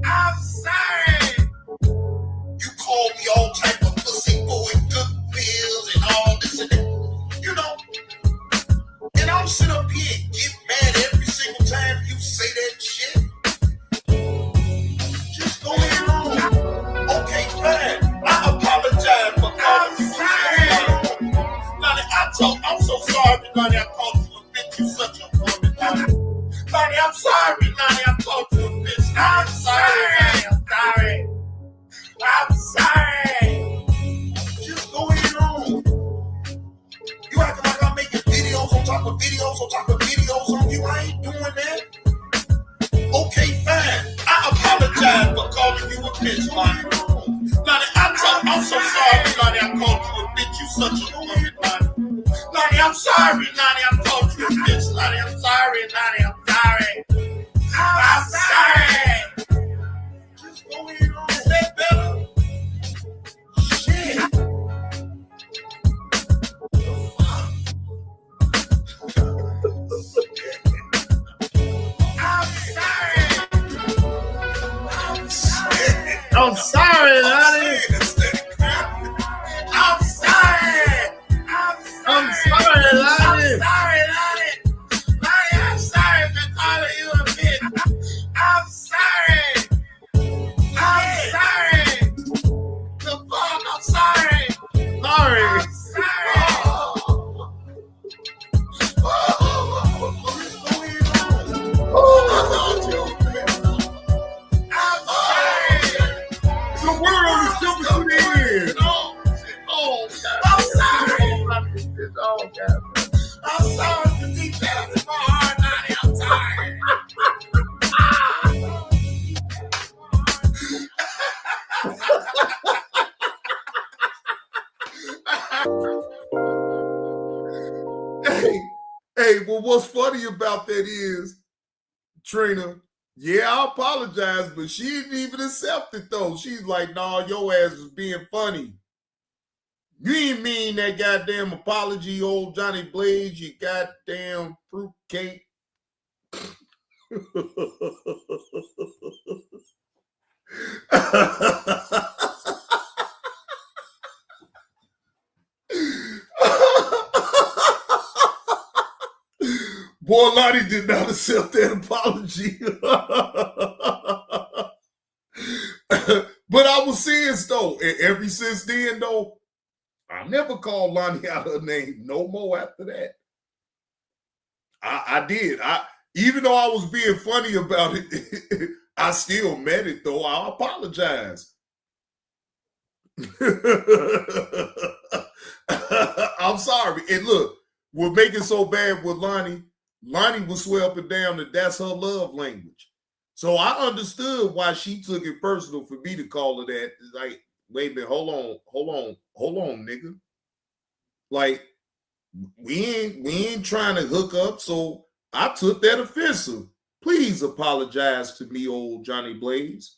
I'm sorry. You call me all type of pussy boy, good bills and all this and that. You know. And I'll sit up here and get mad every single time you say that shit. Just go ahead on. Okay, fine. I apologize for calling you. Lonnie, I'm so sorry, Lonnie. I called you a bitch. You such a woman, Lonnie. Lonnie, I'm sorry, Lonnie. I called you a bitch. I'm sorry. I'm sorry. I'm sorry. Just go ahead on. You acting like I'm making videos on top of videos on top of videos on you. I ain't doing that. Okay, fine. I apologize for calling you a bitch, Lonnie. Lonnie, I'm so sorry, Lonnie. I called you a bitch. You such a woman, Lonnie. Lonnie, I'm sorry, Lonnie. I called you a bitch, Lonnie. I'm sorry, Lonnie. I'm sorry. I'm sorry. Just go ahead on. Is that better? Shit. I'm sorry, Lonnie. I'm sorry. I'm sorry, Lonnie. Lonnie, I'm sorry for calling you a bitch. I'm sorry. I'm sorry. The fuck, I'm sorry. Sorry. I'm the world is jumping to the end. Oh, I'm sorry. Oh, God. I'm sorry for deep down in my heart, Lonnie. I'm sorry. Hey, Hey, well, what's funny about that is, Trina, yeah, I apologize, but she didn't even accept it, though. She's like, nah, your ass was being funny. You ain't mean that goddamn apology, old Johnny Blaze, you goddamn fruitcake. Boy, Lonnie did not accept that apology. But I was serious, though. And ever since then, though, I never called Lonnie out her name no more after that. I did. Even though I was being funny about it, I still meant it, though. I apologize. I'm sorry. And look, what make it so bad with Lonnie will swear up and down that that's her love language. So I understood why she took it personal for me to call her that. It's like, wait a minute, hold on, nigga. Like, we ain't trying to hook up, so I took that offensive. Please apologize to me, old Johnny Blaze.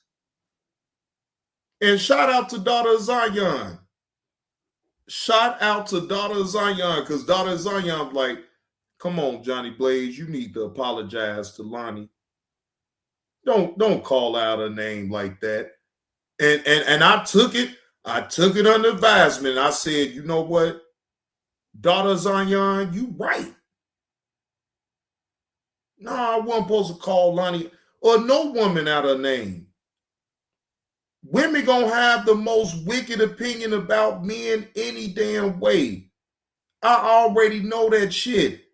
And shout out to daughter Zion. Shout out to daughter Zion, because daughter Zion like, come on, Johnny Blaze, you need to apologize to Lonnie. Don't call out her name like that. And I took it under advisement. I said, you know what? Daughter Zion, you right. No, I wasn't supposed to call Lonnie or no woman out her name. Women gonna have the most wicked opinion about men any damn way. I already know that shit.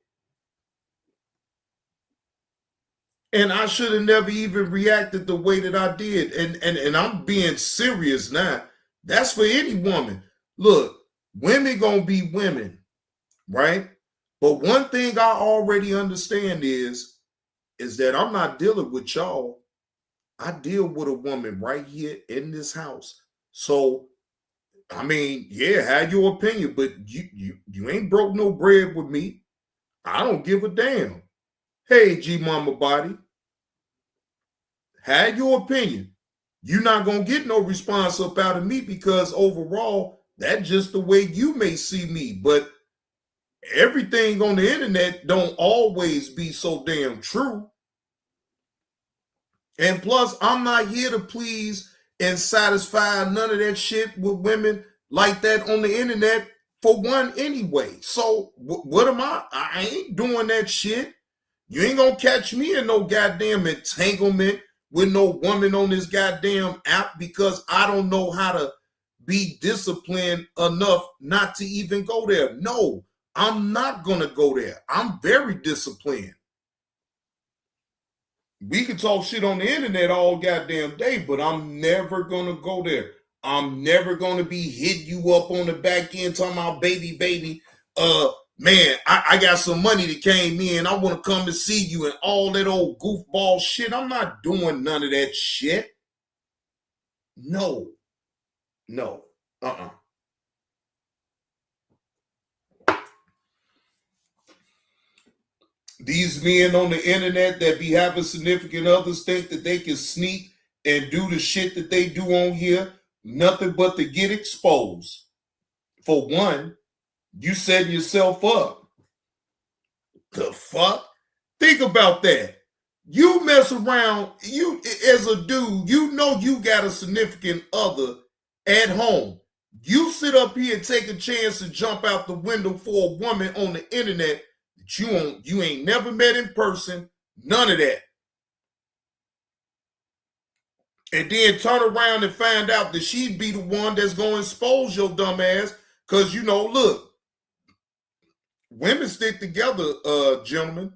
And I should have never even reacted the way that I did. And I'm being serious now. That's for any woman. Look, women gonna be women, right? But one thing I already understand is that I'm not dealing with y'all. I deal with a woman right here in this house. So, I mean, yeah, have your opinion, but you ain't broke no bread with me. I don't give a damn. Hey, G Mama Body, have your opinion. You're not going to get no response up out of me because overall, that's just the way you may see me. But everything on the internet don't always be so damn true. And plus, I'm not here to please and satisfy none of that shit with women like that on the internet for one anyway. So what am I? I ain't doing that shit. You ain't gonna catch me in no goddamn entanglement with no woman on this goddamn app because I don't know how to be disciplined enough not to even go there. No, I'm not gonna go there. I'm very disciplined. We can talk shit on the internet all goddamn day, but I'm never gonna go there. I'm never gonna be hitting you up on the back end talking about baby, man, I got some money that came in. I want to come to see you and all that old goofball shit. I'm not doing none of that shit. No. These men on the internet that be having significant others think that they can sneak and do the shit that they do on here, nothing but to get exposed. For one, you setting yourself up. The fuck? Think about that. You mess around, you as a dude, you know you got a significant other at home. You sit up here and take a chance to jump out the window for a woman on the internet that you ain't never met in person, none of that. And then turn around and find out that she'd be the one that's going to expose your dumb ass. Because, look, women stick together, gentlemen.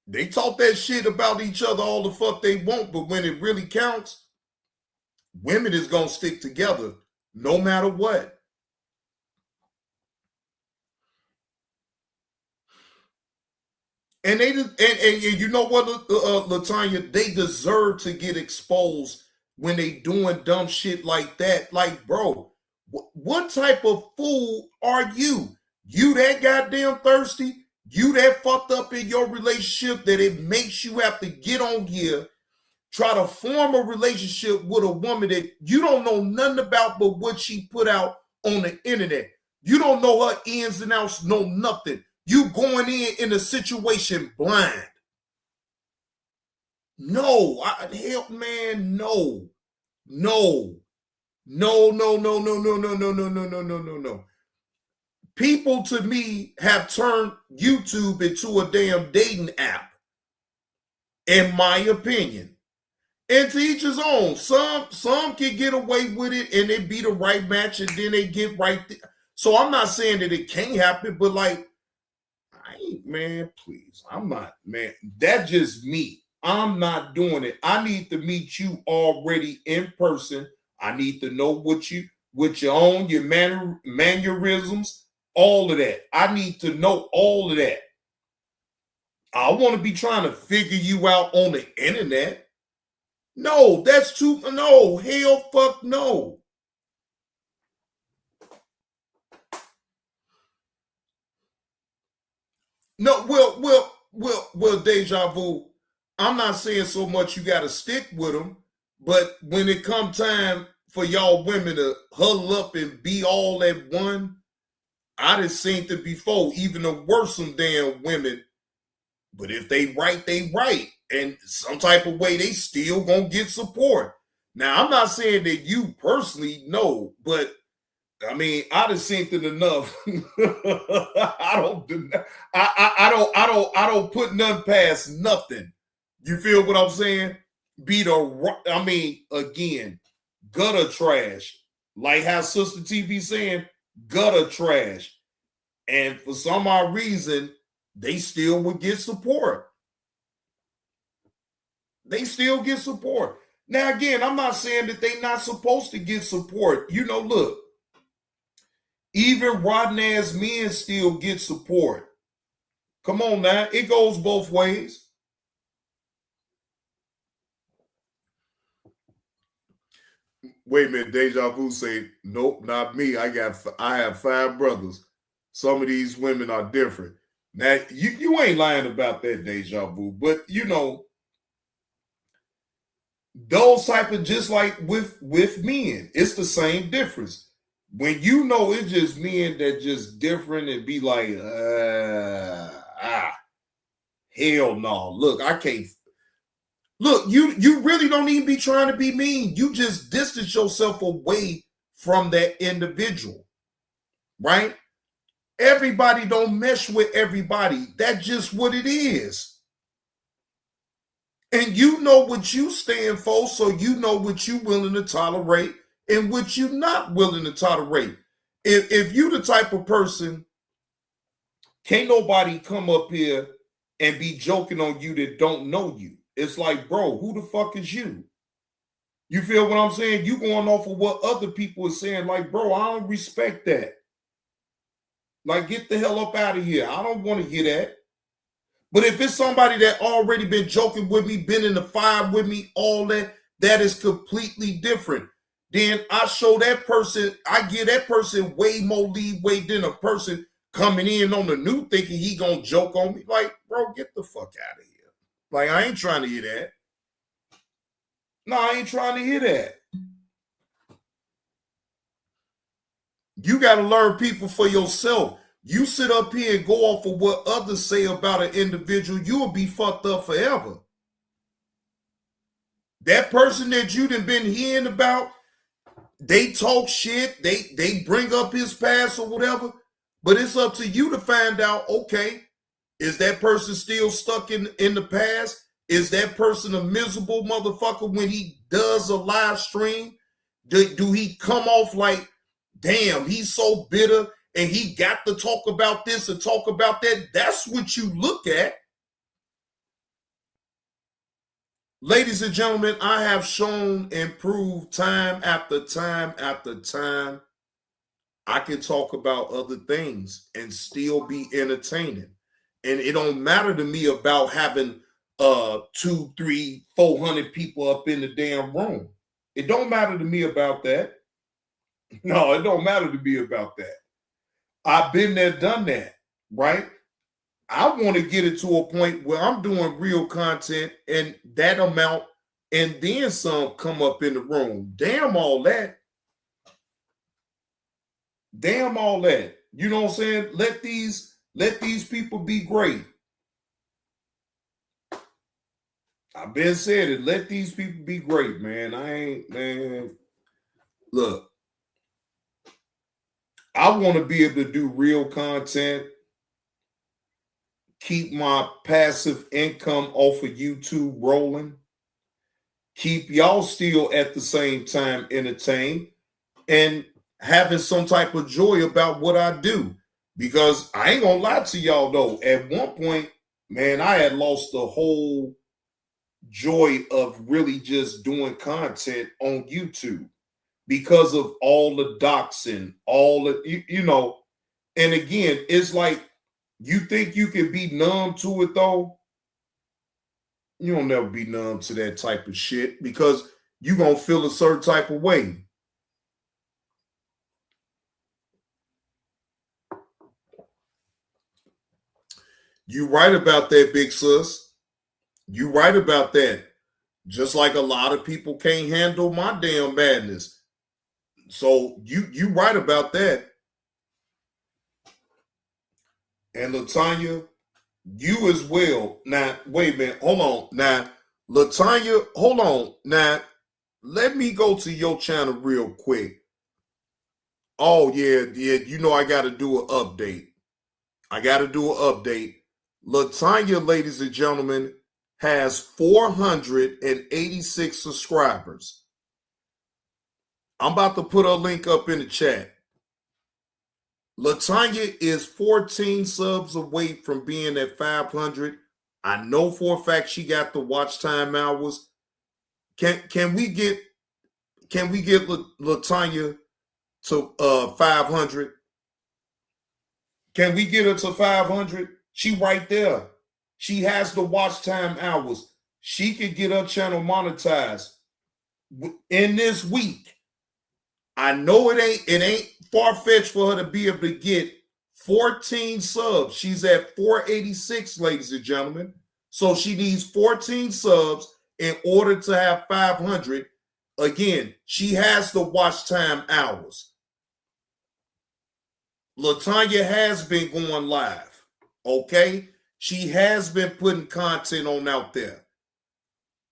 They talk that shit about each other all the fuck they want, but when it really counts, women is going to stick together no matter what. And you know what, Latanya, they deserve to get exposed when they doing dumb shit like that. Like, bro, what type of fool are you? You that goddamn thirsty? You that fucked up in your relationship that it makes you have to get on here, try to form a relationship with a woman that you don't know nothing about but what she put out on the internet. You don't know her ins and outs, know nothing. You going in a situation blind. No, hell, man, no. People to me have turned YouTube into a damn dating app, in my opinion. And to each his own. Some can get away with it and it be the right match and then they get right there. So I'm not saying that it can't happen, but like, man, please. I'm not, man. That's just me. I'm not doing it. I need to meet you already in person. I need to know what your own, your mannerisms, all of that. I need to know all of that. I want to be trying to figure you out on the internet. No, that's too, no, hell, fuck no. No, well, Deja Vu, I'm not saying so much you got to stick with them, but when it come time for y'all women to huddle up and be all at one, I done seen it before, even the worst damn women. But if they right, they right. And some type of way, they still gonna get support. Now, I'm not saying that you personally know, but I mean, I done seen it enough. I don't put none past nothing. You feel what I'm saying? Again, gutter trash. Like how Sister TV saying, gutter trash. And for some odd reason, they still would get support. They still get support. Now, again, I'm not saying that they're not supposed to get support. You know, look, even rotten ass men still get support. Come on now, it goes both ways. Wait a minute, Deja Vu say, nope, not me. I have 5 brothers. Some of these women are different. Now, you ain't lying about that, Deja Vu, but you know, those type of, just like with men, it's the same difference. When you know it's just men that just different and be like, hell no. Look, I can't. Look, you really don't even be trying to be mean. You just distance yourself away from that individual, right? Everybody don't mesh with everybody. That's just what it is. And you know what you stand for, so you know what you willing to tolerate and what you not willing to tolerate. If you the type of person, can't nobody come up here and be joking on you that don't know you. It's like, bro, who the fuck is you? You feel what I'm saying? You going off of what other people are saying. Like, bro, I don't respect that. Like, get the hell up out of here. I don't want to hear that. But if it's somebody that already been joking with me, been in the fire with me, all that, that is completely different. Then I show that person, I give that person way more leeway than a person coming in on the new thinking he gonna joke on me. Like, bro, get the fuck out of here. Like, I ain't trying to hear that. No, I ain't trying to hear that. You got to learn people for yourself. You sit up here and go off of what others say about an individual, you will be fucked up forever. That person that you done been hearing about, they talk shit, they bring up his past or whatever, but it's up to you to find out, okay, is that person still stuck in the past? Is that person a miserable motherfucker when he does a live stream? Do he come off like, damn, he's so bitter and he got to talk about this and talk about that? That's what you look at. Ladies and gentlemen, I have shown and proved time after time after time I can talk about other things and still be entertaining. And it don't matter to me about having 200, 300, 400 people up in the damn room. It don't matter to me about that. No, it don't matter to me about that. I've been there, done that, right? I want to get it to a point where I'm doing real content and that amount and then some come up in the room. Damn all that. Damn all that. You know what I'm saying? Let these people be great. I've been saying it. Let these people be great, man. Man. Look, I want to be able to do real content, keep my passive income off of YouTube rolling, keep y'all still at the same time entertained, and having some type of joy about what I do. Because I ain't gonna lie to y'all though, at one point, man, I had lost the whole joy of really just doing content on YouTube because of all the doxing, all the, you know, and again, it's like, you think you can be numb to it though? You'll never be numb to that type of shit because you're going to feel a certain type of way. You right about that, big sis. You right about that. Just like a lot of people can't handle my damn madness. So you right about that. And LaTanya, you as well. Now, wait a minute. Hold on. Now, LaTanya, hold on. Now, let me go to your channel real quick. Oh, yeah. You know I got to do an update. LaTanya, ladies and gentlemen, has 486 subscribers. I'm about to put a link up in the chat. LaTanya is 14 subs away from being at 500. I know for a fact she got the watch time hours. Can we get LaTanya to 500? Can we get her to 500? She right there. She has the watch time hours. She could get her channel monetized in this week. I know it ain't far-fetched for her to be able to get 14 subs. She's at 486, ladies and gentlemen. So she needs 14 subs in order to have 500. Again, she has the watch time hours. LaTanya has been going live, okay? She has been putting content on out there.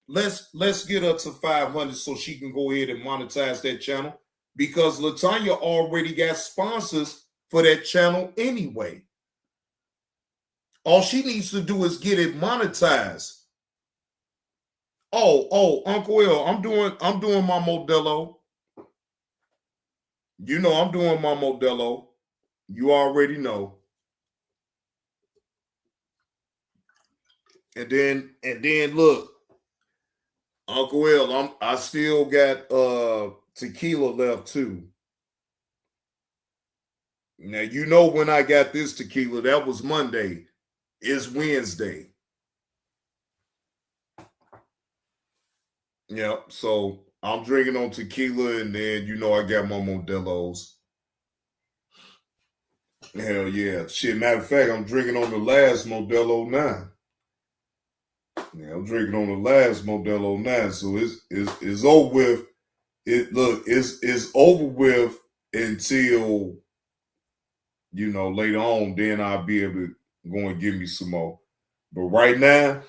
Let's get her to 500 so she can go ahead and monetize that channel, because LaTanya already got sponsors for that channel anyway. All she needs to do is get it monetized. Oh, Uncle Will, I'm doing my Modelo. You know I'm doing my Modelo. You already know. And then look, Uncle Will, I still got tequila left too. Now you know when I got this tequila, that was Monday. It's Wednesday. Yeah, so I'm drinking on tequila, and then you know I got my Modelos. Hell yeah. Shit, matter of fact, I'm drinking on the last Modelo now. Yeah, I'm drinking on the last Modelo now. So it's over with. It's over with until, you know, later on, then I'll be able to go and give me some more. But right now,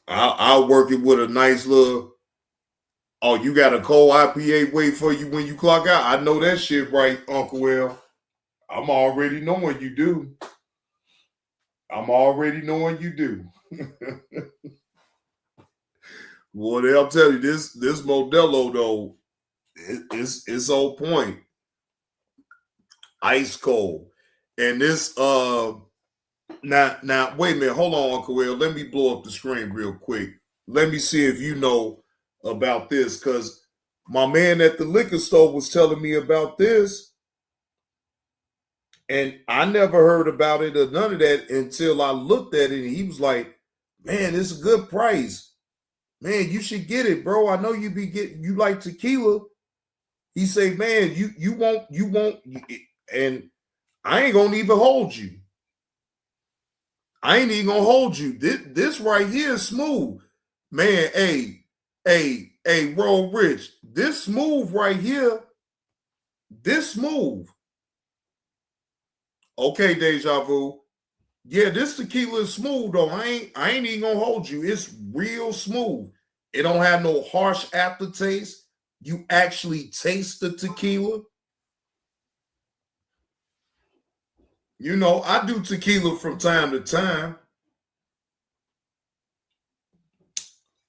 I'll work it with a nice little, oh, you got a cold IPA wait for you when you clock out. I know that shit right, Uncle Will. I'm already knowing you do. Boy, I'll tell you, this Modelo though, it's on point. Ice cold. And this now wait a minute, hold on, Uncle Will. Let me blow up the screen real quick. Let me see if you know about this, because my man at the liquor store was telling me about this. And I never heard about it or none of that until I looked at it, and he was like, man, it's a good price. Man, you should get it, bro. I know you like tequila. He said, man, you won't, and I ain't gonna even hold you. I ain't even gonna hold you. This right here is smooth. Man, hey, Roll Rich. This smooth right here. This smooth. Okay, Deja Vu. Yeah, this tequila is smooth though. I ain't even gonna hold you. It's real smooth. It don't have no harsh aftertaste. You actually taste the tequila. You know, I do tequila from time to time.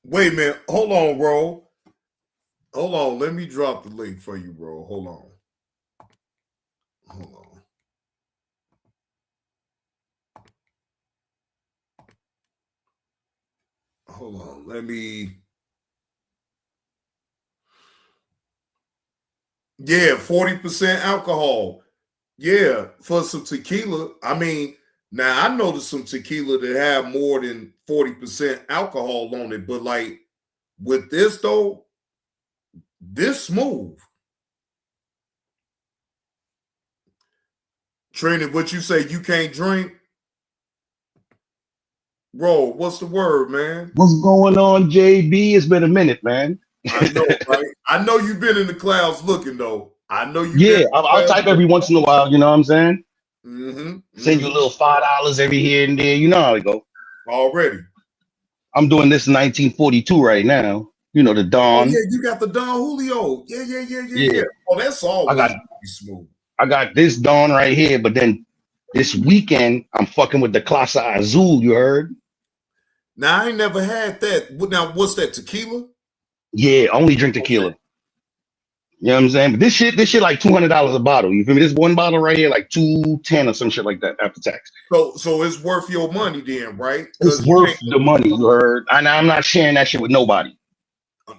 Wait a minute. Hold on, Ro. Hold on. Let me drop the link for you, bro. Hold on. Hold on. Hold on. Let me. Yeah, 40% alcohol. Yeah, for some tequila. I mean, now I noticed some tequila that have more than 40% alcohol on it, but like with this though, this smooth. Trina, what you say you can't drink? Bro, what's the word, man? What's going on, JB? It's been a minute, man. I know, right? I know you've been in the clouds looking, though. I know you. Yeah, I'll type every once in a while. You know what I'm saying? Send you a little $5 every here and there. You know how it go. Already. I'm doing this in 1942 right now. You know the Don. Oh yeah, you got the Don Julio. Yeah. Oh, that's all. Smooth. I got this Don right here, but then this weekend I'm fucking with the Clase Azul. You heard? Now I ain't never had that. Now what's that? Tequila? Yeah, I only drink tequila. Okay. You know what I'm saying? But this shit like $200 a bottle. You feel me? This one bottle right here, like $210 or some shit like that after tax. So it's worth your money then, right? It's worth the money, you heard. And I'm not sharing that shit with nobody.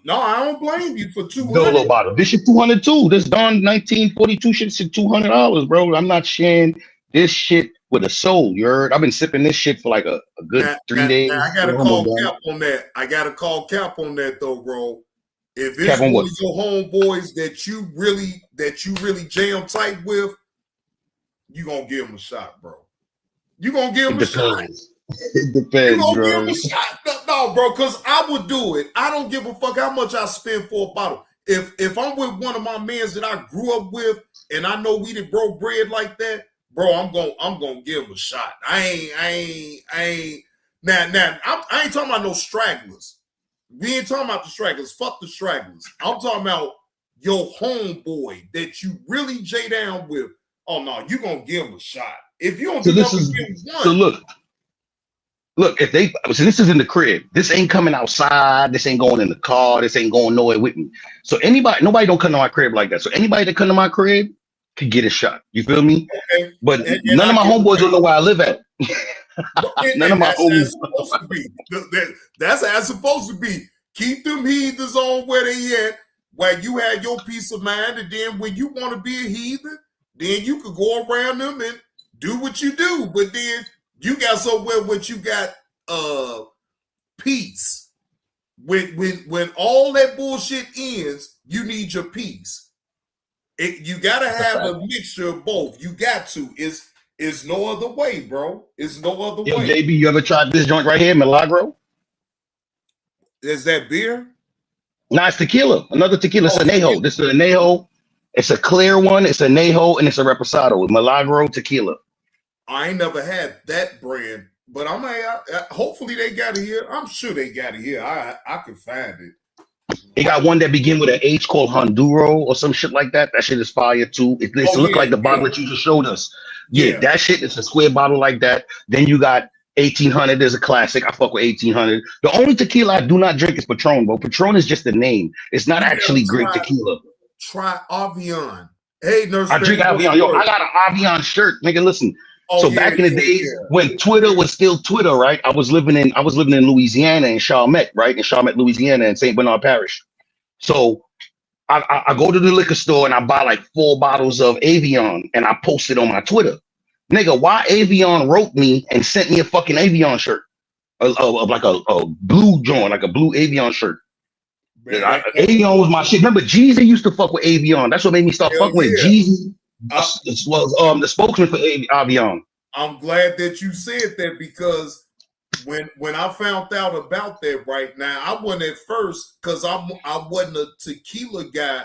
No, I don't blame you for $200. Little bottle. This shit $200 too. This Don 1942 shit $200, bro. I'm not sharing this shit with a soul. You heard? I've been sipping this shit for like a good 3 days. I gotta call Cap on that. I gotta call Cap on that though, bro. If it's one of your homeboys that you really jam tight with, you gonna give him a shot, bro. You gonna give him a shot. It depends, you gonna bro. give him a shot. No, bro, because I would do it. I don't give a fuck how much I spend for a bottle. If I'm with one of my mans that I grew up with and I know we done broke bread like that, bro, I'm gonna give him a shot. I ain't I ain't talking about no stragglers. We ain't talking about the stragglers. Fuck the stragglers. I'm talking about your homeboy that you really J down with. Oh no, you gonna give him a shot. If you don't do nothing, give him one. So look, if they so this is in the crib. This ain't coming outside. This ain't going in the car. This ain't going nowhere with me. So nobody don't come to my crib like that. So anybody that come to my crib could get a shot. You feel me? Okay. But none of my homeboys don't know where I live at. None of my homies. That's how it's supposed to be. Keep them heathens on where they at, where you have your peace of mind, and then when you want to be a heathen, then you could go around them and do what you do. But then you got somewhere where you got peace. When all that bullshit ends, you need your peace. You gotta have a mixture of both. You got to. It's no other way, bro. It's no other way. JB, you ever tried this joint right here, Milagro? Is that beer? Nah, it's tequila. Another tequila. It's Anejo. This is Anejo. It's a clear one. It's Anejo and it's a Reposado. Milagro tequila. I ain't never had that brand, but hopefully they got it here. I'm sure they got it here. I could find it. They got one that begin with an H called Honduro or some shit like that. That shit is fire too. It look like the bottle that you just showed us. Yeah, that shit is a square bottle like that. Then you got 1800. There's a classic. I fuck with 1800. The only tequila I do not drink is Patron, bro. Patron is just a name. It's not actually great tequila. Try Avion. Hey, Nurse. I drink Avion. Yo, I got an Avion shirt. Nigga, listen. Back in the days when Twitter was still Twitter, right? I was living in Louisiana, in Chalmette, right? In Chalmette, Louisiana, in St. Bernard Parish. So I go to the liquor store and I buy like 4 bottles of Avion and I post it on my Twitter. Nigga, why Avion wrote me and sent me a fucking Avion shirt? Of like a blue joint, like a blue Avion shirt. Avion was my shit. Remember, Jeezy used to fuck with Avion. That's what made me start fucking with Jeezy. Was the spokesman for Avion. I'm glad that you said that, because when I found out about that right now, I wasn't at first, because I wasn't a tequila guy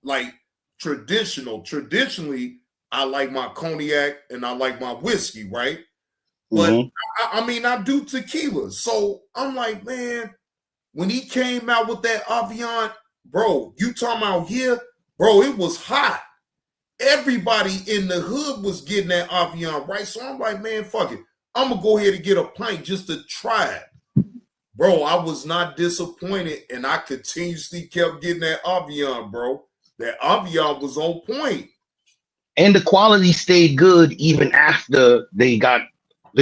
like traditional. Traditionally, I like my cognac and I like my whiskey, right? But I mean, I do tequila. So I'm like, man, when he came out with that Avion, bro, you talking about here, bro, it was hot. Everybody in the hood was getting that Avion, right? So I'm like, man, fuck it. I'm going to go ahead and get a pint just to try it. Bro, I was not disappointed, and I continuously kept getting that Avion, bro. That Avion was on point. And the quality stayed good even after they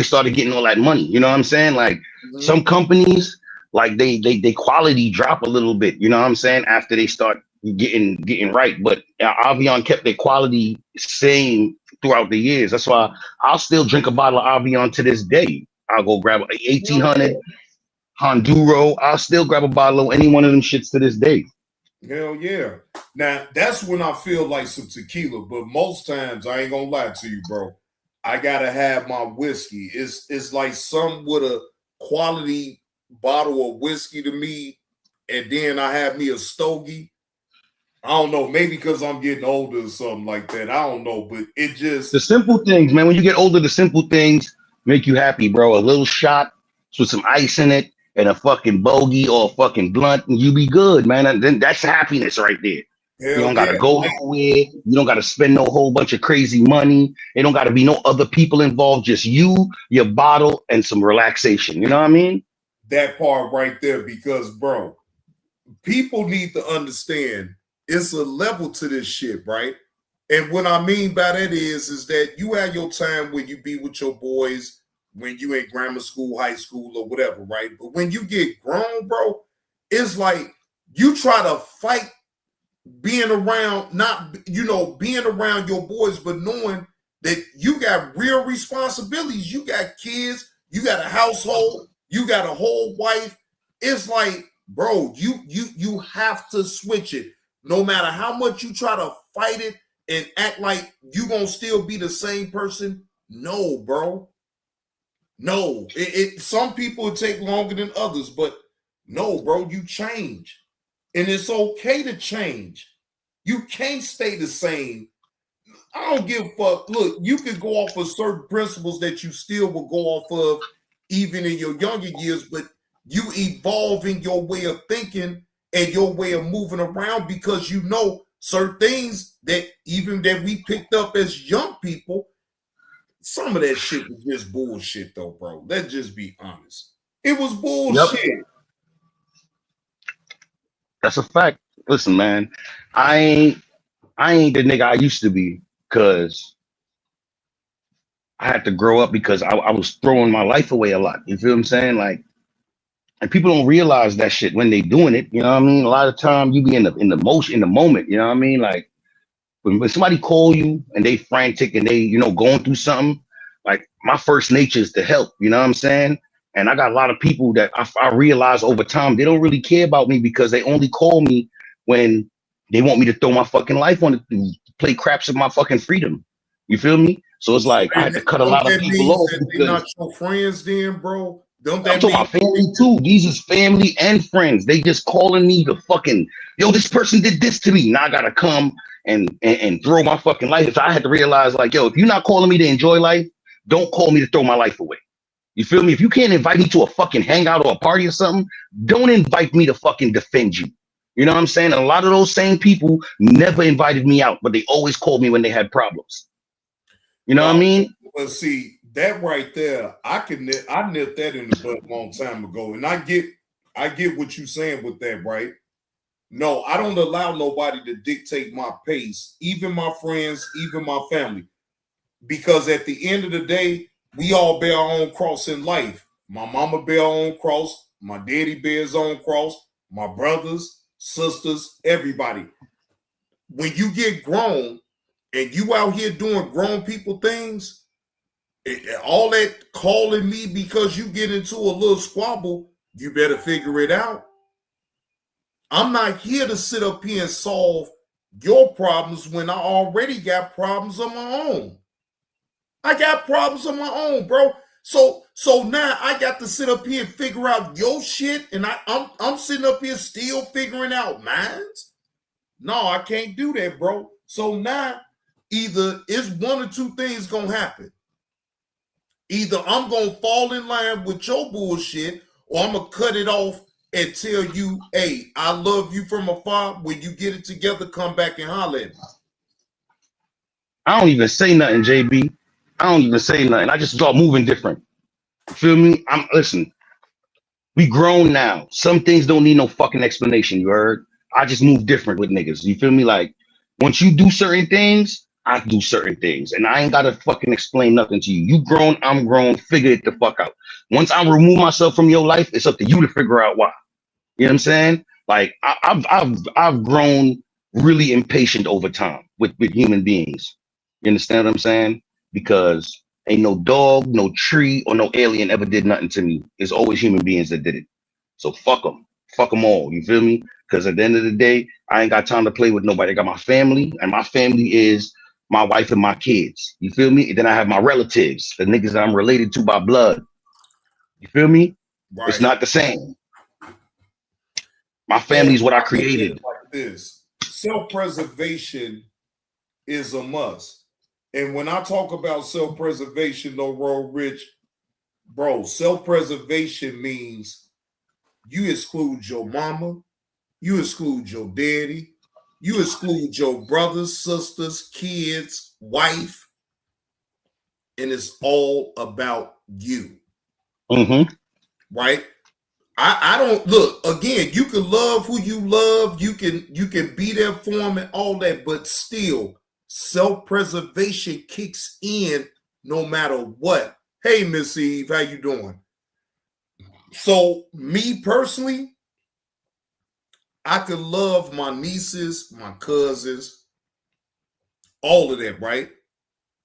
started getting all that money. You know what I'm saying? Like some companies, like they quality drop a little bit, you know what I'm saying, after they start getting right. But Avion kept their quality same throughout the years. That's why I'll still drink a bottle of Avion to this day. I'll go grab a 1800 Honduro. I'll still grab a bottle of any one of them shits to this day. Hell yeah. Now, that's when I feel like some tequila, but most times, I ain't gonna lie to you, bro, I gotta have my whiskey. It's like some with a quality bottle of whiskey to me, and then I have me a stogie. I don't know, maybe because I'm getting older or something like that. I don't know, but it just... The simple things, man. When you get older, the simple things make you happy, bro. A little shot with some ice in it and a fucking bogey or a fucking blunt, and you be good, man. And then that's happiness right there. Hell, you don't gotta go nowhere. You don't gotta spend no whole bunch of crazy money. It don't gotta be no other people involved. Just you, your bottle, and some relaxation. You know what I mean? That part right there, because, bro, people need to understand it's a level to this shit, right? And what I mean by that is that you have your time when you be with your boys, when you in grammar school, high school, or whatever, right? But when you get grown, bro, it's like you try to fight being around, not, you know, being around your boys, but knowing that you got real responsibilities. You got kids, you got a household, you got a whole wife. It's like, bro, you have to switch it. No matter how much you try to fight it and act like you gonna still be the same person. No, bro. No. Some people take longer than others, but no, bro, you change. And it's okay to change. You can't stay the same. I don't give a fuck. Look, you can go off of certain principles that you still will go off of even in your younger years, but you evolve in your way of thinking and your way of moving around, because you know certain things that even that we picked up as young people, some of that shit was just bullshit though, bro. Let's just be honest. It was bullshit. Yep. That's a fact. Listen, man, I ain't the nigga I used to be, because I had to grow up, because I was throwing my life away a lot. You feel what I'm saying? Like, and people don't realize that shit when they doing it. You know what I mean? A lot of time you be in the moment. You know what I mean? Like when somebody call you and they frantic and they, you know, going through something, like my first nature is to help. You know what I'm saying? And I got a lot of people that I realize over time, they don't really care about me, because they only call me when they want me to throw my fucking life on it, play craps of my fucking freedom. You feel me? So it's like I had to cut a lot of people off. They're not your friends then, bro. Don't I'm talking about family too. These is family and friends. They just calling me to fucking, yo, this person did this to me. Now I gotta come and throw my fucking life. So I had to realize, like, yo, if you're not calling me to enjoy life, don't call me to throw my life away. You feel me? If you can't invite me to a fucking hangout or a party or something, don't invite me to fucking defend you. You know what I'm saying? A lot of those same people never invited me out, but they always called me when they had problems. You know what I mean? Well, see, that right there, I nipped that in the bud a long time ago. And I get what you're saying with that, right? No, I don't allow nobody to dictate my pace, even my friends, even my family. Because at the end of the day, we all bear our own cross in life. My mama bear her own cross, my daddy bears his own cross, my brothers, sisters, everybody. When you get grown and you out here doing grown people things, all that calling me because you get into a little squabble, you better figure it out. I'm not here to sit up here and solve your problems when I already got problems of my own. I got problems of my own, bro. So now I got to sit up here and figure out your shit, and I'm sitting up here still figuring out mine. No, I can't do that, bro. So now either it's one or two things gonna happen. Either I'm gonna fall in line with your bullshit, or I'm gonna cut it off and tell you, hey, I love you from afar. When you get it together, come back and holler at me. I don't even say nothing, JB. I don't even say nothing. I just start moving different. You feel me? Listen, we grown now. Some things don't need no fucking explanation, you heard? I just move different with niggas. You feel me? Like, once you do certain things, I do certain things. And I ain't gotta fucking explain nothing to you. You grown, I'm grown, figure it the fuck out. Once I remove myself from your life, it's up to you to figure out why. You know what I'm saying? Like, I've grown really impatient over time with human beings. You understand what I'm saying? Because ain't no dog, no tree, or no alien ever did nothing to me. It's always human beings that did it. So fuck them. Fuck them all. You feel me? Because at the end of the day, I ain't got time to play with nobody. I got my family, and my family is my wife and my kids. You feel me? And then I have my relatives, the niggas that I'm related to by blood. You feel me? Right. It's not the same. My family is what I created. Like this, self-preservation is a must. And when I talk about self-preservation, though, Rich, bro, self-preservation means you exclude your mama, you exclude your daddy, you exclude your brothers, sisters, kids, wife, and it's all about you. Mm-hmm. Right? I don't look again. You can love who you love. You can be there for them and all that, but still, self-preservation kicks in no matter what. Hey, Miss Eve, how you doing? So, me personally, I could love my nieces, my cousins, all of that, right?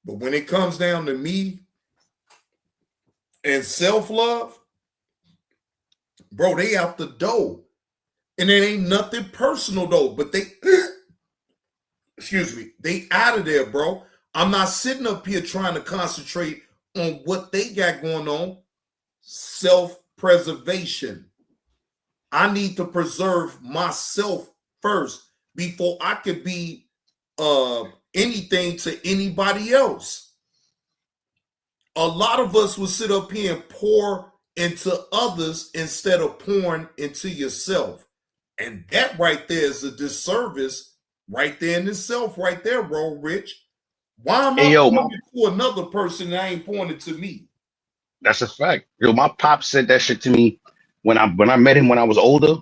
But when it comes down to me and self-love, bro, they out the door. And it ain't nothing personal, though, but they... excuse me, they out of there, bro. I'm not sitting up here trying to concentrate on what they got going on. Self-preservation. I need to preserve myself first before I could be anything to anybody else. A lot of us will sit up here and pour into others instead of pouring into yourself. And that right there is a disservice right there in itself, right there, bro, Rich. Why am I pointing to another person that ain't pointing to me? That's a fact. Yo, my pop said that shit to me when I met him when I was older,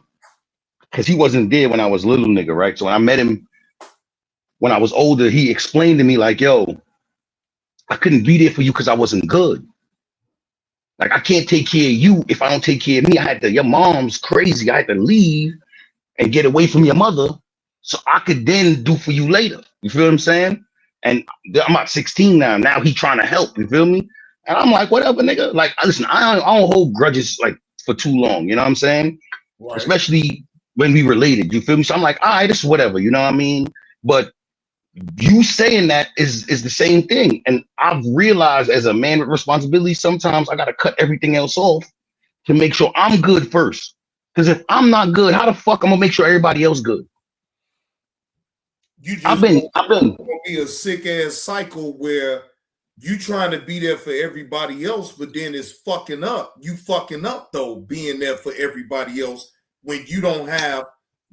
because he wasn't there when I was little nigga, right? So when I met him when I was older, he explained to me like, yo, I couldn't be there for you because I wasn't good. Like, I can't take care of you if I don't take care of me. Your mom's crazy. I had to leave and get away from your mother so I could then do for you later. You feel what I'm saying? And I'm about 16 now. Now he trying to help. You feel me? And I'm like, whatever, nigga. Like, listen, I don't hold grudges like for too long. You know what I'm saying? Right. Especially when we related. You feel me? So I'm like, all right, this is whatever. You know what I mean? But you saying that is the same thing. And I've realized as a man with responsibility, sometimes I got to cut everything else off to make sure I'm good first. Because if I'm not good, how the fuck I'm gonna make sure everybody else good? You just I've been gonna be a sick ass cycle where you trying to be there for everybody else, but then it's fucking up. You fucking up though, being there for everybody else when you don't have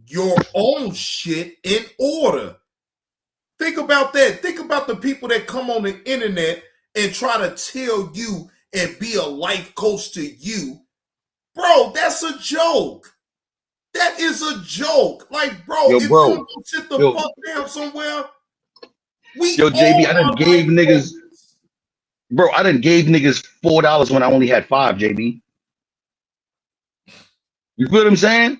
your own shit in order. Think about that. Think about the people that come on the internet and try to tell you and be a life coach to you. Bro, that's a joke. That is a joke. Like, bro, if you don't sit the fuck down somewhere, JB, I done gave niggas, bro, I done gave niggas $4 when I only had $5, JB. You feel what I'm saying?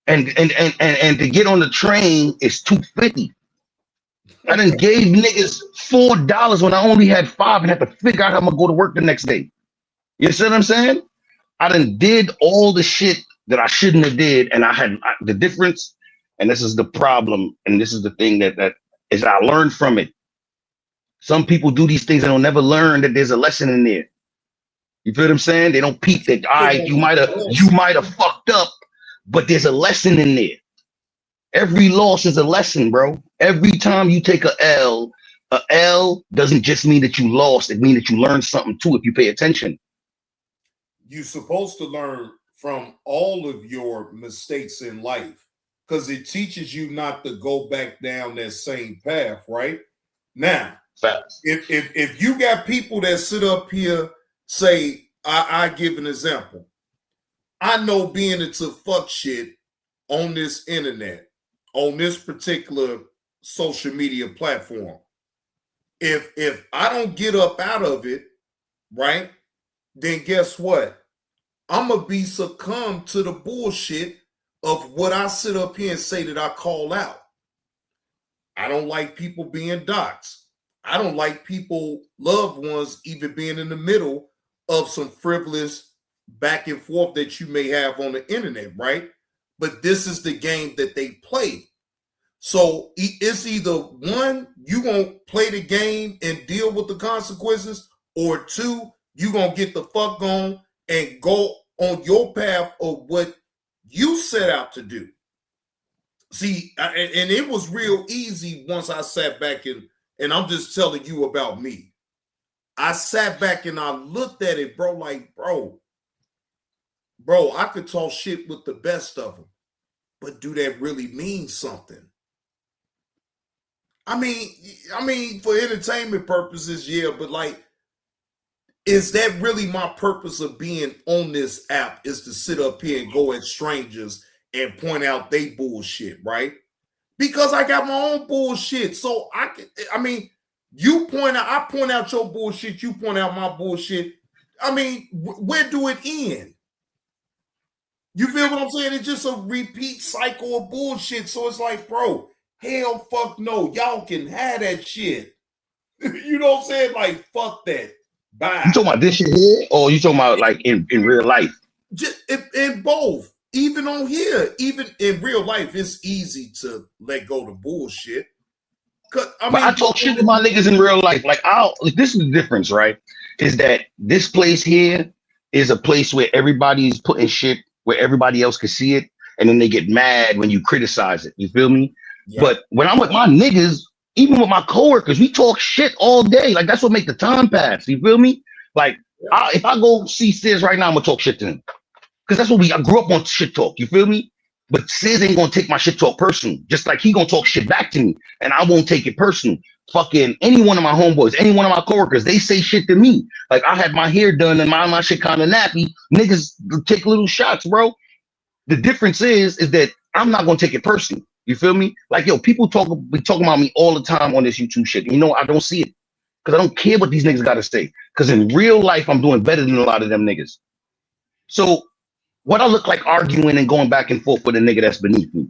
And to get on the train is $2.50. I done gave niggas $4 when I only had $5 and had to figure out how I'm gonna go to work the next day. You see what I'm saying? I done did all the shit that I shouldn't have did, and the difference, and this is the problem, and this is the thing that is I learned from it. Some people do these things and they'll never learn that there's a lesson in there. You feel what I'm saying? They don't peep that, all right, you might have fucked up, but there's a lesson in there. Every loss is a lesson, bro. Every time you take a L doesn't just mean that you lost. It means that you learned something too if you pay attention. You're supposed to learn from all of your mistakes in life because it teaches you not to go back down that same path, right? Now, facts. If you got people that sit up here, say, I give an example. I know being into fuck shit on this internet, on this particular social media platform, if I don't get up out of it, right, then guess what? I'm going to be succumbed to the bullshit of what I sit up here and say that I call out. I don't like people being doxxed. I don't like people, loved ones, even being in the middle of some frivolous back and forth that you may have on the internet, right? But this is the game that they play. So it's either one, you gonna play the game and deal with the consequences, or two, you gonna get the fuck on and go on your path of what you set out to do. See, and it was real easy once I sat back and I'm just telling you about me. I sat back and I looked at it, bro, like, bro, I could talk shit with the best of them, but do that really mean something? I mean, for entertainment purposes, yeah, but like, is that really my purpose of being on this app, is to sit up here and go at strangers and point out they bullshit, right? Because I got my own bullshit. So I point out your bullshit, you point out my bullshit. I mean, where do it end? You feel what I'm saying? It's just a repeat cycle of bullshit. So it's like, bro, hell fuck no. Y'all can have that shit. You know what I'm saying? Like, fuck that. Bye. You talking about this shit here? Or you talking about like in real life? Just in both. Even on here, even in real life, it's easy to let go of bullshit. I talk shit to my niggas in real life. Like, this is the difference, right? Is that this place here is a place where everybody's putting shit where everybody else can see it, and then they get mad when you criticize it. You feel me? Yeah. But when I'm with my niggas, even with my coworkers, we talk shit all day. Like, that's what make the time pass. You feel me? Like, if I go see Sis right now, I'm gonna talk shit to him. Because that's what I grew up on, shit talk. You feel me? But Sis ain't gonna take my shit talk personal. Just like he gonna talk shit back to me, and I won't take it personal. Fucking any one of my homeboys, any one of my coworkers, they say shit to me. Like, I had my hair done and my shit kind of nappy. Niggas take little shots, bro. The difference is that I'm not gonna take it personal. You feel me? Like, yo, people be talking about me all the time on this YouTube shit. You know, I don't see it because I don't care what these niggas gotta say. Because in real life, I'm doing better than a lot of them niggas. So what I look like arguing and going back and forth with a nigga that's beneath me.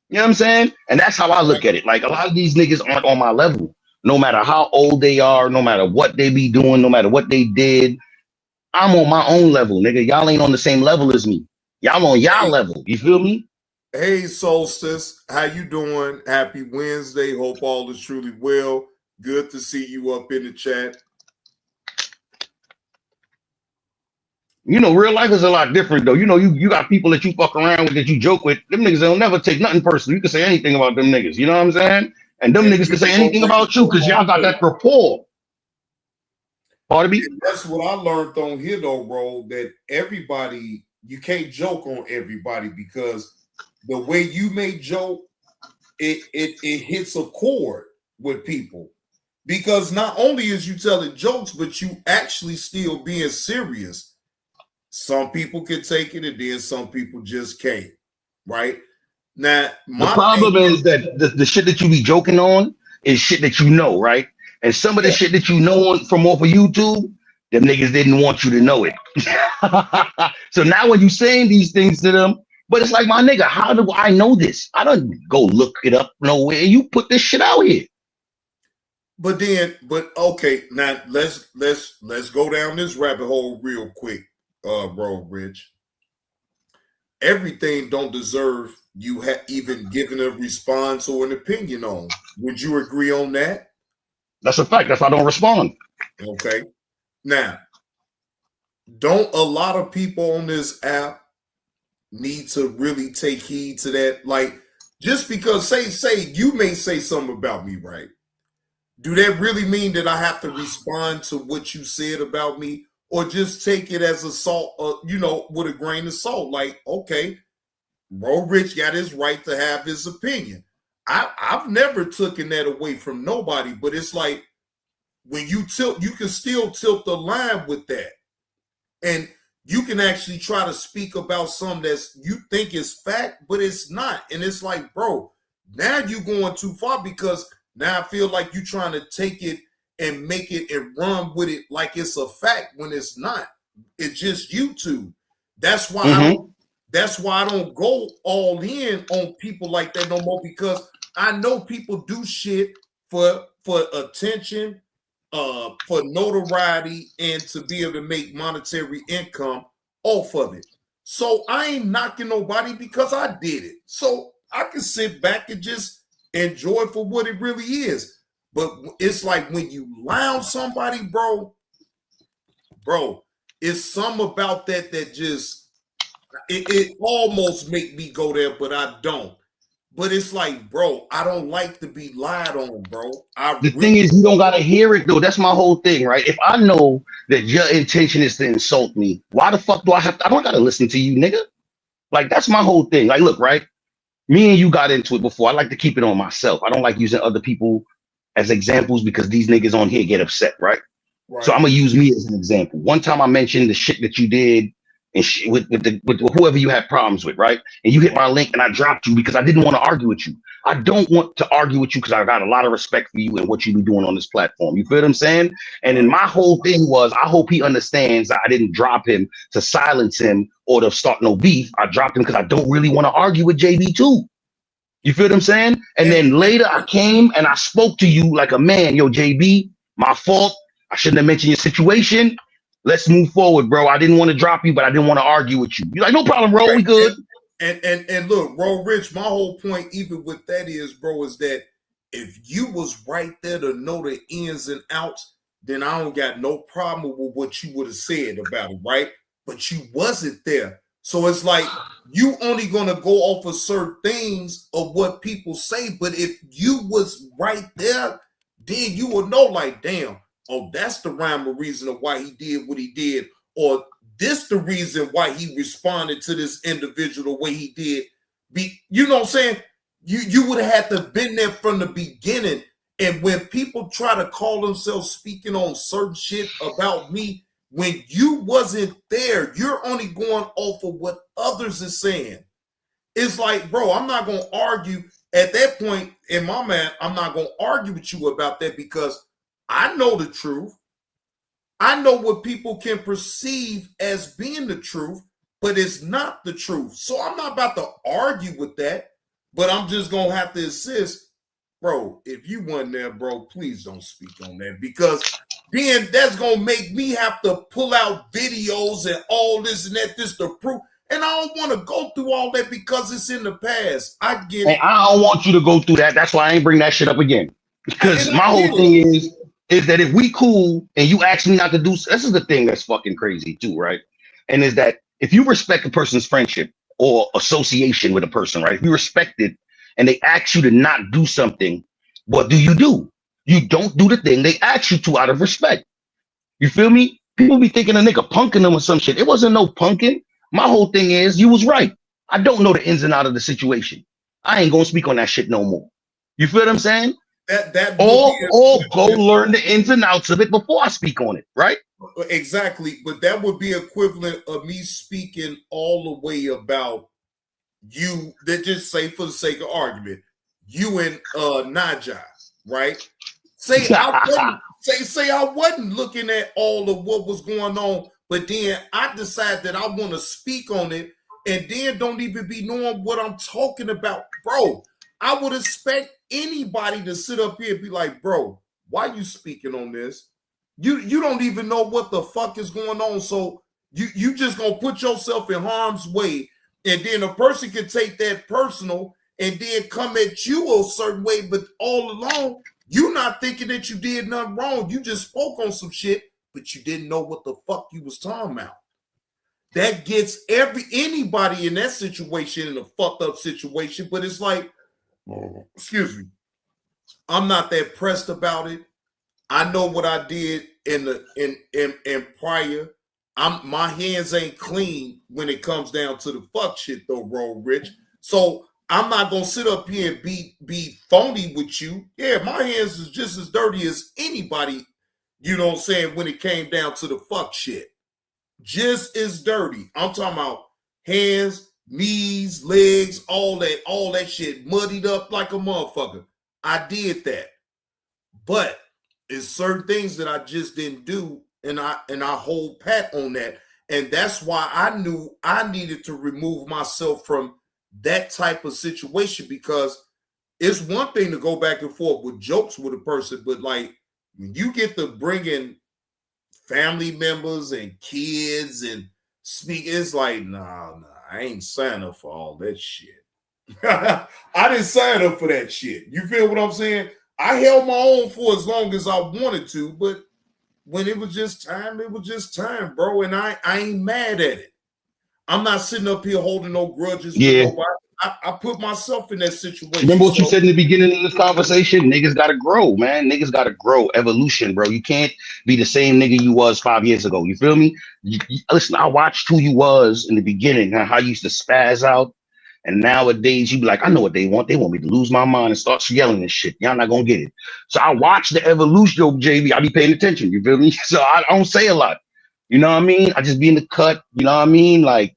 You know what I'm saying? And that's how I look at it. Like, a lot of these niggas aren't on my level. No matter how old they are, no matter what they be doing, no matter what they did, I'm on my own level, nigga. Y'all ain't on the same level as me. Y'all on y'all level. You feel me? Hey, Solstice. How you doing? Happy Wednesday. Hope all is truly well. Good to see you up in the chat. You know, real life is a lot different, though. You know, you got people that you fuck around with, that you joke with. Them niggas don't never take nothing personal. You can say anything about them niggas. You know what I'm saying? And them niggas can say anything about you because y'all got that rapport. Pardon me? That's what I learned on here, though, bro, that everybody, you can't joke on everybody because the way you may joke, it hits a chord with people. Because not only is you telling jokes, but you actually still being serious. Some people can take it, and then some people just can't, right? Now, the problem is that the shit that you be joking on is shit that you know, right? And some of the shit that you know from off of YouTube, them niggas didn't want you to know it. So now when you saying these things to them, but it's like, my nigga, how do I know this? I don't go look it up nowhere. You put this shit out here. But okay, now let's go down this rabbit hole real quick. Bro, Rich, everything don't deserve you even giving a response or an opinion on. Would you agree on that? That's a fact. That's why I don't respond. Okay. Now, don't a lot of people on this app need to really take heed to that? Like, just because say you may say something about me, right? Do that really mean that I have to respond to what you said about me, or just take it as a salt, with a grain of salt? Like, okay, Bro Rich got his right to have his opinion. I've never taken that away from nobody, but it's like when you tilt, you can still tilt the line with that. And you can actually try to speak about something that's you think is fact, but it's not. And it's like, bro, now you're going too far, because now I feel like you're trying to take it and make it and run with it like it's a fact when it's not. It's just YouTube. That's why that's why I don't go all in on people like that no more, because I know people do shit for attention, for notoriety, and to be able to make monetary income off of it. So I ain't knocking nobody because I did it. So I can sit back and just enjoy for what it really is. But it's like when you lie on somebody, bro, it's something about that just it almost make me go there, but I don't. But it's like, bro, I don't like to be lied on, bro. The thing is, you don't gotta hear it though. That's my whole thing, right? If I know that your intention is to insult me, why the fuck do I don't gotta listen to you, nigga? Like, that's my whole thing. Like, look, right? Me and you got into it before. I like to keep it on myself. I don't like using other people as examples because these niggas on here get upset, right? So I'm gonna use me as an example. One time I mentioned the shit that you did and with whoever you had problems with, right? And you hit my link and I dropped you because I didn't want to argue with you. I don't want to argue with you because I got a lot of respect for you and what you be doing on this platform. You feel what I'm saying? And then my whole thing was, I hope he understands that I didn't drop him to silence him or to start no beef. I dropped him because I don't really want to argue with JB2. You feel what I'm saying? And then later I came and I spoke to you like a man. Yo, JB, my fault. I shouldn't have mentioned your situation. Let's move forward, bro. I didn't want to drop you, but I didn't want to argue with you. You're like, no problem, bro. We good. And look, bro, Rich, my whole point even with that is, bro, is that if you was right there to know the ins and outs, then I don't got no problem with what you would have said about it, right? But you wasn't there. So it's like you only gonna go off of certain things of what people say. But if you was right there, then you would know, like, damn, oh, that's the rhyme or reason of why he did what he did, or this the reason why he responded to this individual the way he did. You know what I'm saying? You would have had to been there from the beginning. And when people try to call themselves speaking on certain shit about me, when you wasn't there, you're only going off of what others are saying. It's like, bro, I'm not going to argue at that point in my mind. I'm not going to argue with you about that because I know the truth. I know what people can perceive as being the truth, but it's not the truth. So I'm not about to argue with that, but I'm just going to have to insist, bro, if you weren't there, bro, please don't speak on that, because then that's going to make me have to pull out videos and all this and that, this to prove. And I don't want to go through all that because it's in the past. I get it. And I don't want you to go through that. That's why I ain't bring that shit up again. Because my whole thing is that if we cool and you ask me not to do, this is the thing that's fucking crazy too, right? And is that if you respect a person's friendship or association with a person, right? If you respect it and they ask you to not do something, what do? You don't do the thing they ask you to out of respect. You feel me? People be thinking a nigga punking them or some shit. It wasn't no punking. My whole thing is you was right. I don't know the ins and out of the situation. I ain't gonna speak on that shit no more. You feel what I'm saying? Or go learn the ins and outs of it before I speak on it, right? Exactly. But that would be equivalent of me speaking all the way about you, that just say for the sake of argument, you and Najah, right? Say I wasn't looking at all of what was going on, but then I decide that I want to speak on it, and then don't even be knowing what I'm talking about. Bro, I would expect anybody to sit up here and be like, bro, why you speaking on this? You don't even know what the fuck is going on. So you just gonna put yourself in harm's way, and then a person can take that personal and then come at you a certain way, but all along, You not thinking that you did nothing wrong. You just spoke on some shit, but you didn't know what the fuck you was talking about. That gets anybody in that situation in a fucked up situation, but it's like, excuse me, I'm not that pressed about it. I know what I did in prior. My hands ain't clean when it comes down to the fuck shit though, bro, Rich. So I'm not gonna sit up here and be phony with you. Yeah, my hands is just as dirty as anybody, you know what I'm saying, when it came down to the fuck shit. Just as dirty. I'm talking about hands, knees, legs, all that shit muddied up like a motherfucker. I did that. But it's certain things that I just didn't do, and I hold pat on that. And that's why I knew I needed to remove myself from that type of situation, because it's one thing to go back and forth with jokes with a person, but like when you get to bringing family members and kids and speak, it's like, nah, I ain't signing up for all that shit. I didn't sign up for that shit. You feel what I'm saying? I held my own for as long as I wanted to, but when it was just time, it was just time, bro. And I ain't mad at it. I'm not sitting up here holding no grudges with nobody. I put myself in that situation. Remember what you said in the beginning of this conversation? Niggas gotta grow, man. Niggas gotta grow. Evolution, bro. You can't be the same nigga you was 5 years ago. You feel me? Listen, I watched who you was in the beginning, how you used to spaz out. And nowadays, you be like, I know what they want. They want me to lose my mind and start yelling and shit. Y'all not gonna get it. So I watch the evolution of JB. I be paying attention. You feel me? So I don't say a lot. You know what I mean? I just be in the cut. You know what I mean? Like,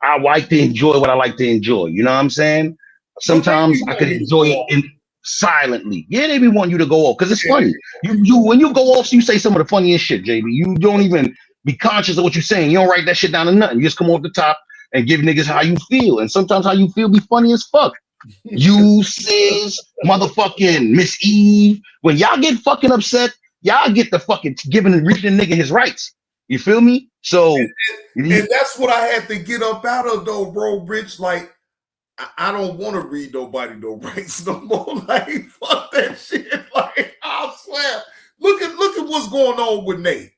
I like to enjoy what I like to enjoy. You know what I'm saying? Sometimes I could enjoy it silently. Yeah, they be wanting you to go off because it's funny. You when you go off, you say some of the funniest shit, JB. You don't even be conscious of what you're saying. You don't write that shit down to nothing. You just come off the top and give niggas how you feel. And sometimes how you feel be funny as fuck. You, Sis, motherfucking Miss Eve. When y'all get fucking upset, y'all get the fucking giving and reaching the nigga his rights. You feel me? So and that's what I had to get up out of though, bro, Rich. Like, I don't want to read nobody no rights no more. Like, fuck that shit. Like, I swear. Look at what's going on with Nate.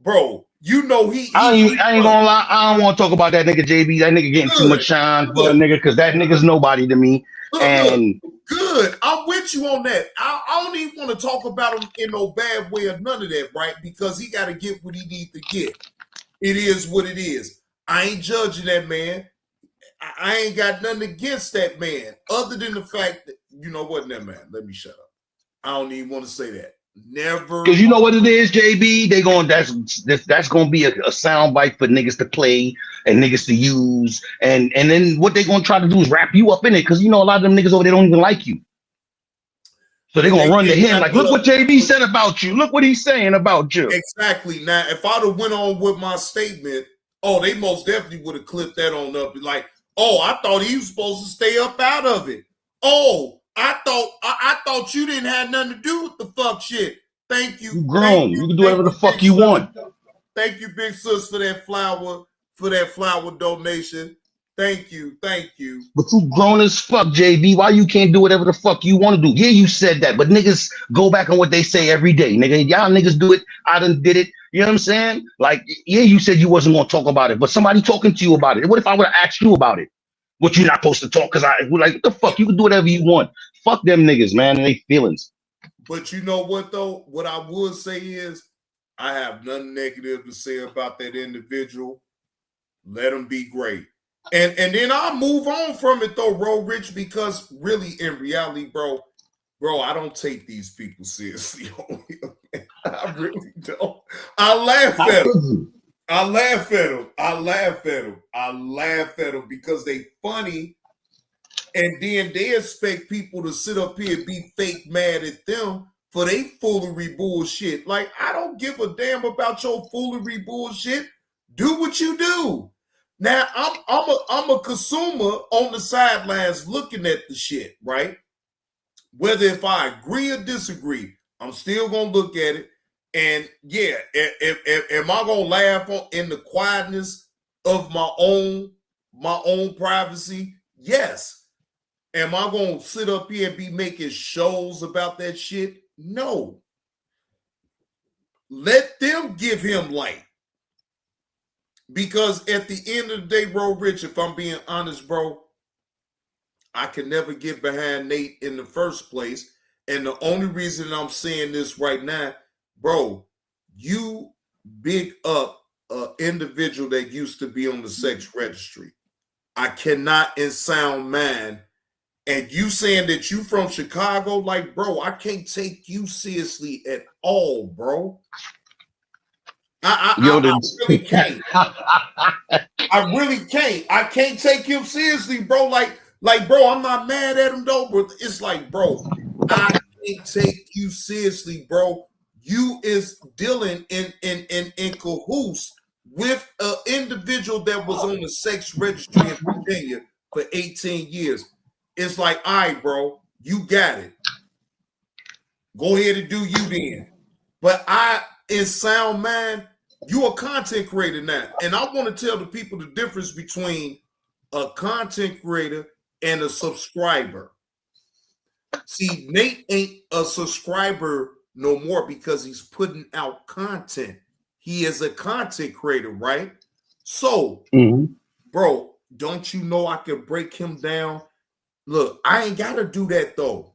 Bro, you know I ain't gonna lie, I don't want to talk about that nigga JB. That nigga getting too much shine for a nigga, because that nigga's nobody to me. Good. I'm with you on that. I don't even want to talk about him in no bad way or none of that, right? Because he got to get what he needs to get. It is what it is. I ain't judging that man. I ain't got nothing against that man, other than the fact that, you know what, that man, let me shut up. I don't even want to say that. Never. Because you know what it is, JB? They going that's gonna be a sound bite for niggas to play and niggas to use, and then what they gonna try to do is wrap you up in it, because you know a lot of them niggas over there don't even like you. So they're gonna run to him like, look what JB said about you. Look what he's saying about you. Exactly. Now, if I'd have went on with my statement, they most definitely would have clipped that on up. Like, I thought he was supposed to stay up out of it. I thought you didn't have nothing to do with the fuck shit. Thank you. You grown. You can do whatever the fuck you want. Thank you, big sis, for that flower donation. Thank you. But you grown as fuck, JB. Why you can't do whatever the fuck you want to do? Yeah, you said that, but niggas go back on what they say every day. Nigga, y'all niggas do it. I done did it. You know what I'm saying? Like, yeah, you said you wasn't gonna talk about it, but somebody talking to you about it. What if I would have asked you about it? What, you're not supposed to talk? Because what the fuck? You can do whatever you want. Fuck them niggas, man, and they feelings. But you know what, though? What I would say is I have nothing negative to say about that individual. Let them be great. And then I'll move on from it, though, bro, Rich, because really, in reality, bro, I don't take these people seriously. I really don't. I laugh at them. I laugh at them because they funny, and then they expect people to sit up here and be fake mad at them for they foolery bullshit. Like, I don't give a damn about your foolery bullshit. Do what you do. Now, I'm a consumer on the sidelines looking at the shit, right? Whether if I agree or disagree, I'm still gonna look at it. And yeah, am I gonna laugh in the quietness of my own privacy? Yes. Am I going to sit up here and be making shows about that shit? No. Let them give him light. Because at the end of the day, bro, Rich, if I'm being honest, bro, I can never get behind Nate in the first place. And the only reason I'm saying this right now, bro, you big up an individual that used to be on the sex registry. I cannot in sound mind. And you saying that you from Chicago, like, bro, I can't take you seriously at all, bro. I really can't. I really can't. I can't take him seriously, bro. Like, bro, I'm not mad at him though, but it's like, bro, I can't take you seriously, bro. You is dealing in cahoots with an individual that was on the sex registry in Virginia for 18 years. It's like, all right, bro, you got it. Go ahead and do you then. But in sound mind, you a content creator now. And I want to tell the people the difference between a content creator and a subscriber. See, Nate ain't a subscriber no more because he's putting out content. He is a content creator, right? So, bro, don't you know I can break him down? Look, I ain't got to do that, though.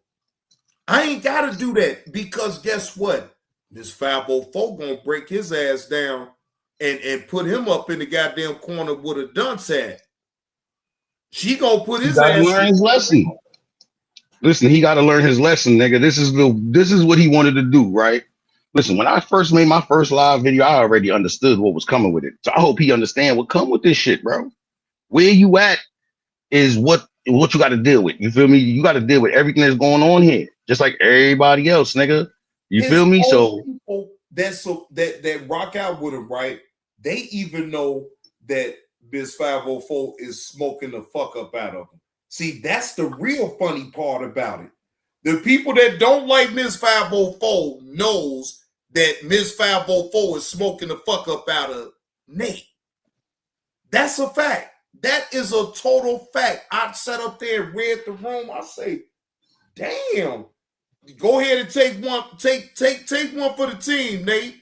I ain't got to do that because guess what? This 504 going to break his ass down and put him up in the goddamn corner with a dunce hat. She going to put his ass... He got to learn his lesson. Listen, he got to learn his lesson, nigga. This is what he wanted to do, right? Listen, when I first made my first live video, I already understood what was coming with it. So I hope he understand what come with this shit, bro. Where you at is what you got to deal with. You feel me? You got to deal with everything that's going on here, just like everybody else, nigga. You feel me? So that rock out with him, right? They even know that Biz 504 is smoking the fuck up out of him. See, that's the real funny part about it. The people that don't like Ms. 504 knows that Ms. 504 is smoking the fuck up out of Nate. That's a fact. That is a total fact. I sat up there and read the room. I say, damn. Go ahead and take one. Take one for the team, Nate.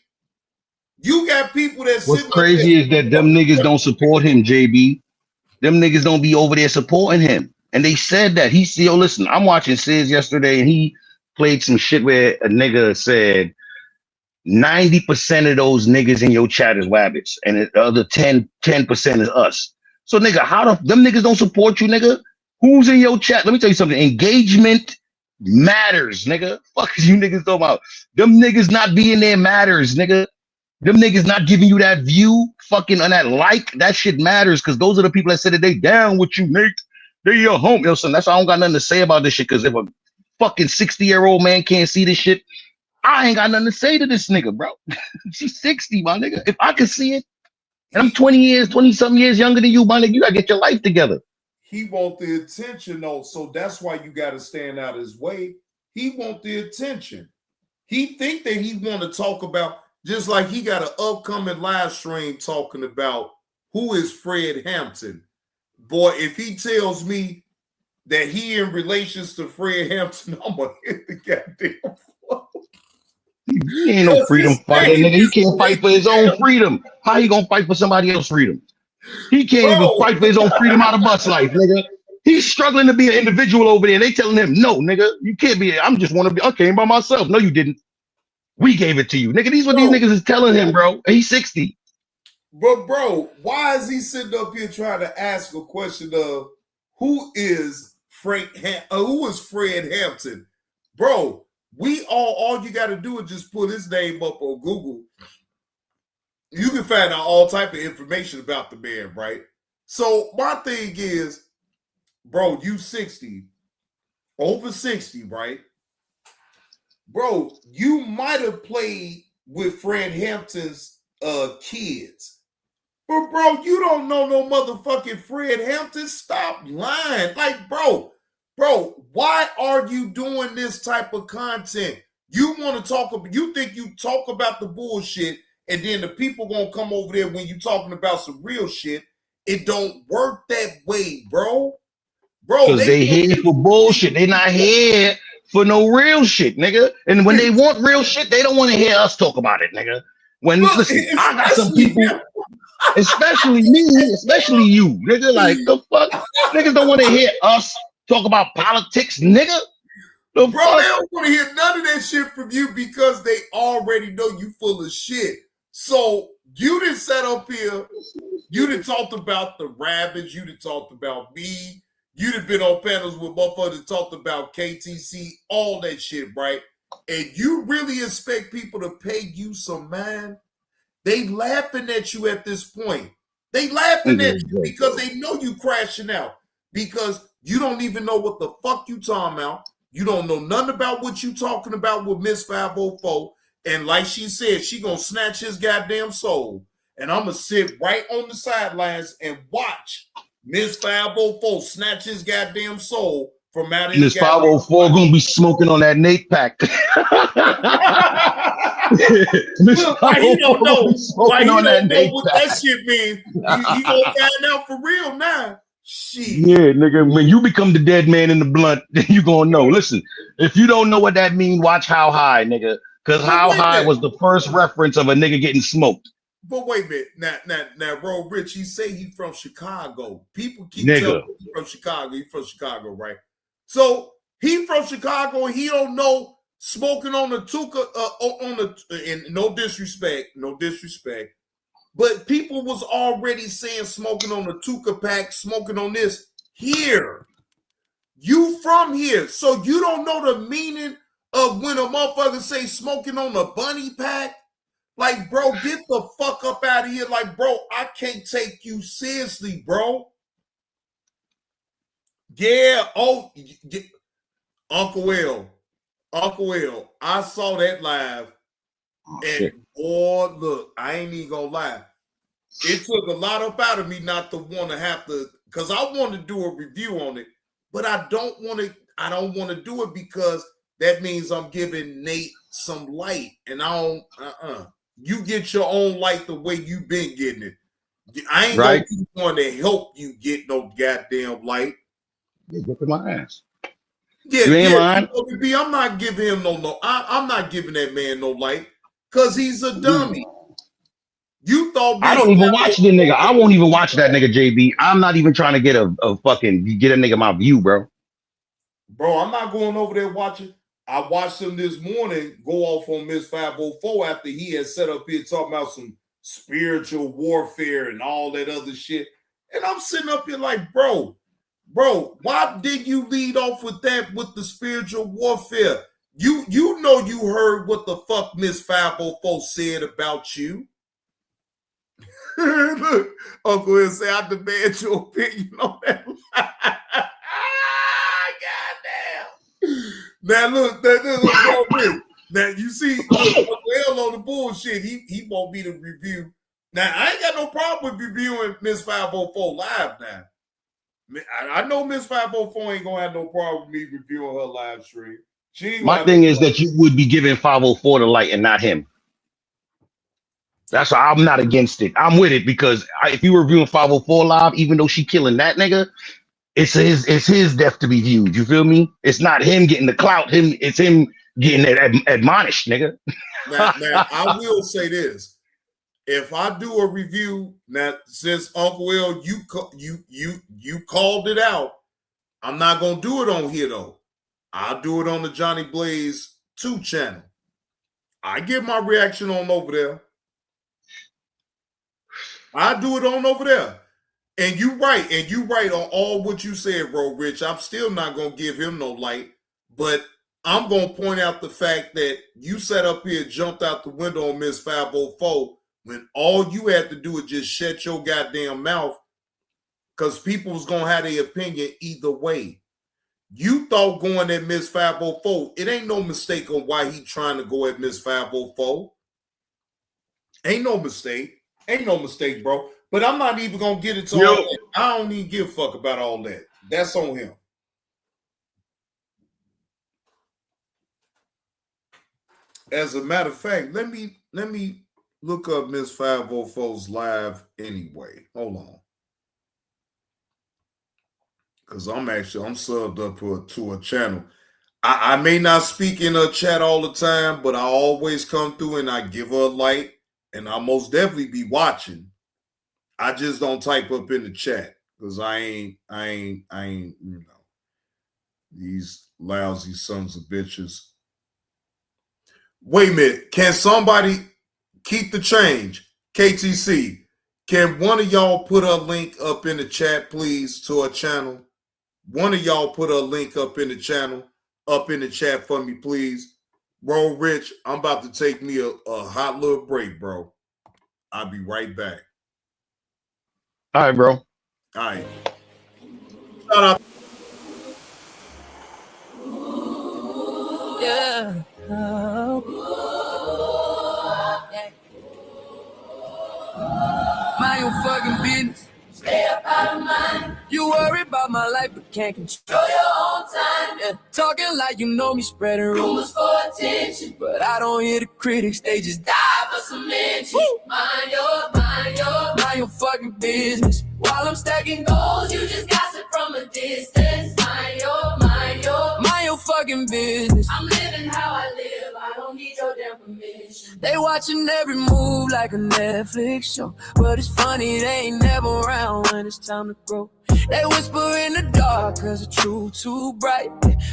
You got people that what's crazy is that them niggas don't support him, JB. Them niggas don't be over there supporting him. And they said that. Listen, I'm watching Sis yesterday and he played some shit where a nigga said 90% of those niggas in your chat is wabbits and the other 10% is us. So nigga, them niggas don't support you, nigga? Who's in your chat? Let me tell you something. Engagement matters, nigga. Fuck is you niggas talking about? Them niggas not being there matters, nigga. Them niggas not giving you that view, fucking on that like, that shit matters because those are the people that said that they down with you, Nate. They your home. Yo, son, that's why I don't got nothing to say about this shit because if a fucking 60-year-old man can't see this shit, I ain't got nothing to say to this nigga, bro. She's 60, my nigga. If I can see it, and I'm 20-something years younger than you, my nigga, you gotta get your life together. He want the attention, though, so that's why you got to stand out his way. He want the attention. He think that he want to talk about, just like he got an upcoming live stream talking about who is Fred Hampton. Boy, if he tells me that he in relations to Fred Hampton, I'm gonna hit the goddamn floor. He ain't no freedom fighter, nigga. He can't fight for his own freedom. How he gonna fight for somebody else's freedom? He can't even fight for his own freedom out of bus life, nigga. He's struggling to be an individual over there. They telling him, no, nigga, you can't be. I'm just want to be. I came by myself. No, you didn't. We gave it to you, nigga. These what these niggas is telling him, bro. He's 60. But bro, why is he sitting up here trying to ask a question of who is Fred Hampton? Bro, all you got to do is just put his name up on Google. You can find out all type of information about the man, right? So my thing is, bro, you 60, over 60, right? Bro, you might have played with Fred Hampton's kids. But bro, you don't know no motherfucking Fred Hampton. Stop lying. Like, bro, why are you doing this type of content? You want to talk about, you think you talk about the bullshit, and then the people gonna come over there when you talking about some real shit. It don't work that way, bro. Bro, Because they here for bullshit. They not here for no real shit, nigga. And when they want real shit, they don't want to hear us talk about it, nigga. When Look, listen, I got some especially people, especially me, especially you, nigga. Like the fuck, niggas don't want to hear us talk about politics, nigga. The bro, fuck? they don't want to hear none of that shit from you because they already know you full of shit. So you done sat up here, you done talked about the rabbits, you done talked about me, you done been on panels with motherfuckers that talked about KTC, all that shit, right? And you really expect people to pay you some mind? They laughing at you at this point. They laughing at you because they know you crashing out. Because you don't even know what the fuck you talking about. You don't know nothing about what you talking about with Miss 504. And like she said, she gonna snatch his goddamn soul. And I'm gonna sit right on the sidelines and watch Miss 504 snatch his goddamn soul from out of his Miss 504 gonna be smoking on that Nate pack. Look, why he don't know? Why he don't know what that shit means? He gonna find out for real now. Shit. Yeah, nigga. When you become the dead man in the blunt, then you gonna know. Listen, if you don't know what that means, watch How High, nigga. Because How High was the first reference of a nigga getting smoked. But wait a minute. Now, Ro Rich, he say he from Chicago. People keep telling me he from Chicago. He from Chicago, right? So he from Chicago and he don't know smoking on the Tuka and no disrespect, but people was already saying smoking on the Tuka pack, smoking on this here. You from here, so you don't know the meaning of when a motherfucker say smoking on the bunny pack. Like, bro, get the fuck up out of here. Like, bro, I can't take you seriously, bro. Yeah, Uncle L, I saw that live. And boy, look, I ain't even gonna lie. It took a lot up out of me not to want to have to, because I want to do a review on it, but I don't want to do it because that means I'm giving Nate some light. And I don't, You get your own light the way you've been getting it. I ain't gonna be the one to help you get no goddamn light. Look at my ass. Yeah, you ain't lying. I'm not giving him I'm not giving that man no light because he's a dummy. You thought I don't even watch the nigga. I won't even watch that nigga, JB. I'm not even trying to get a nigga my view, bro. Bro, I'm not going over there watching. I watched him this morning go off on Miss 504 after he had set up here talking about some spiritual warfare and all that other shit. And I'm sitting up here like, bro, why did you lead off with that with the spiritual warfare? You know you heard what the fuck Miss 504 said about you. Look, Uncle will say, I demand your opinion on that. Goddamn. Now look, now you see, Uncle on the bullshit. He won't be the review. Now I ain't got no problem with reviewing Miss 504 live now. I know Miss 504 ain't gonna have no problem with me reviewing her live stream. My thing is that you would be giving 504 the light and not him. That's why I'm not against it. I'm with it because if you were reviewing 504 live, even though she killing that nigga, it's his death to be viewed. You feel me? It's not him getting the clout. It's him getting admonished, nigga. Now I will say this: if I do a review, now since Uncle Will, you called it out, I'm not gonna do it on here though. I'll do it on the Johnny Blaze 2 channel. I give my reaction on over there. I do it on over there. And you right on all what you said, bro, Rich. I'm still not gonna give him no light, but I'm gonna point out the fact that you sat up here, jumped out the window on Miss 504 when all you had to do is just shut your goddamn mouth because people was gonna have their opinion either way. You thought going at Miss 504, it ain't no mistake on why he trying to go at Miss 504. Ain't no mistake. Ain't no mistake, bro. But I'm not even gonna get into all that. I don't even give a fuck about all that. That's on him. As a matter of fact, let me look up Miss 504's live anyway. Hold on. because I'm subbed up to a channel. I may not speak in a chat all the time, but I always come through and I give her a like, and I'll most definitely be watching. I just don't type up in the chat because I ain't, these lousy sons of bitches. Wait a minute. Can somebody keep the change? KTC, can one of y'all put a link up in the chat, please, to a channel? One of y'all put a link up in the channel, up in the chat for me, please. Bro, Rich, I'm about to take me a hot little break, bro. I'll be right back. All right, bro. All right. Shout out. Yeah. Mind your fucking business. Stay up out of mind. You worry about my life, but can't control your own time. Yeah. Talking like you know me, spreading rumors for attention. But I don't hear the critics, they just die for some mention. Mind your fucking business. While I'm stacking goals, you just gossip from a distance. Mind your fucking business. I'm living how I live, I don't need your damn permission. They watching every move like a Netflix show, but it's funny they ain't never around when it's time to grow. They whisper in the dark cause the truth too bright.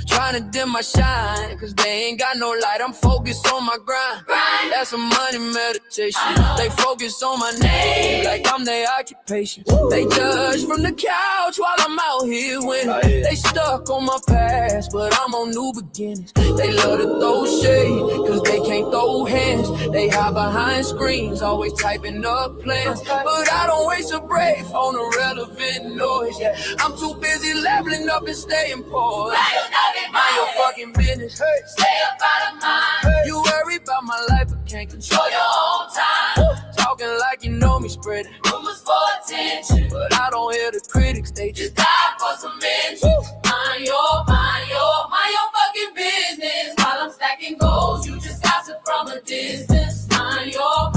Trying to dim my shine cause they ain't got no light. I'm focused on my grind. That's a money meditation. They focus on my name like I'm their occupation. They judge from the couch while I'm out here winning. They stuck on my past but I'm on new beginnings. They love to throw shade cause they can't throw hands. They hide behind screens always typing up plans. But I don't waste a breath on irrelevant noise. I'm too busy leveling up and staying poised. Mind your fucking business. Stay up out of mind. You worry about my life but can't control your own time. Talking like you know me, spreading rumors for attention. But I don't hear the critics, they just die for some mention. Mind your fucking business. While I'm stacking goals, you just gossip from a distance. Mind your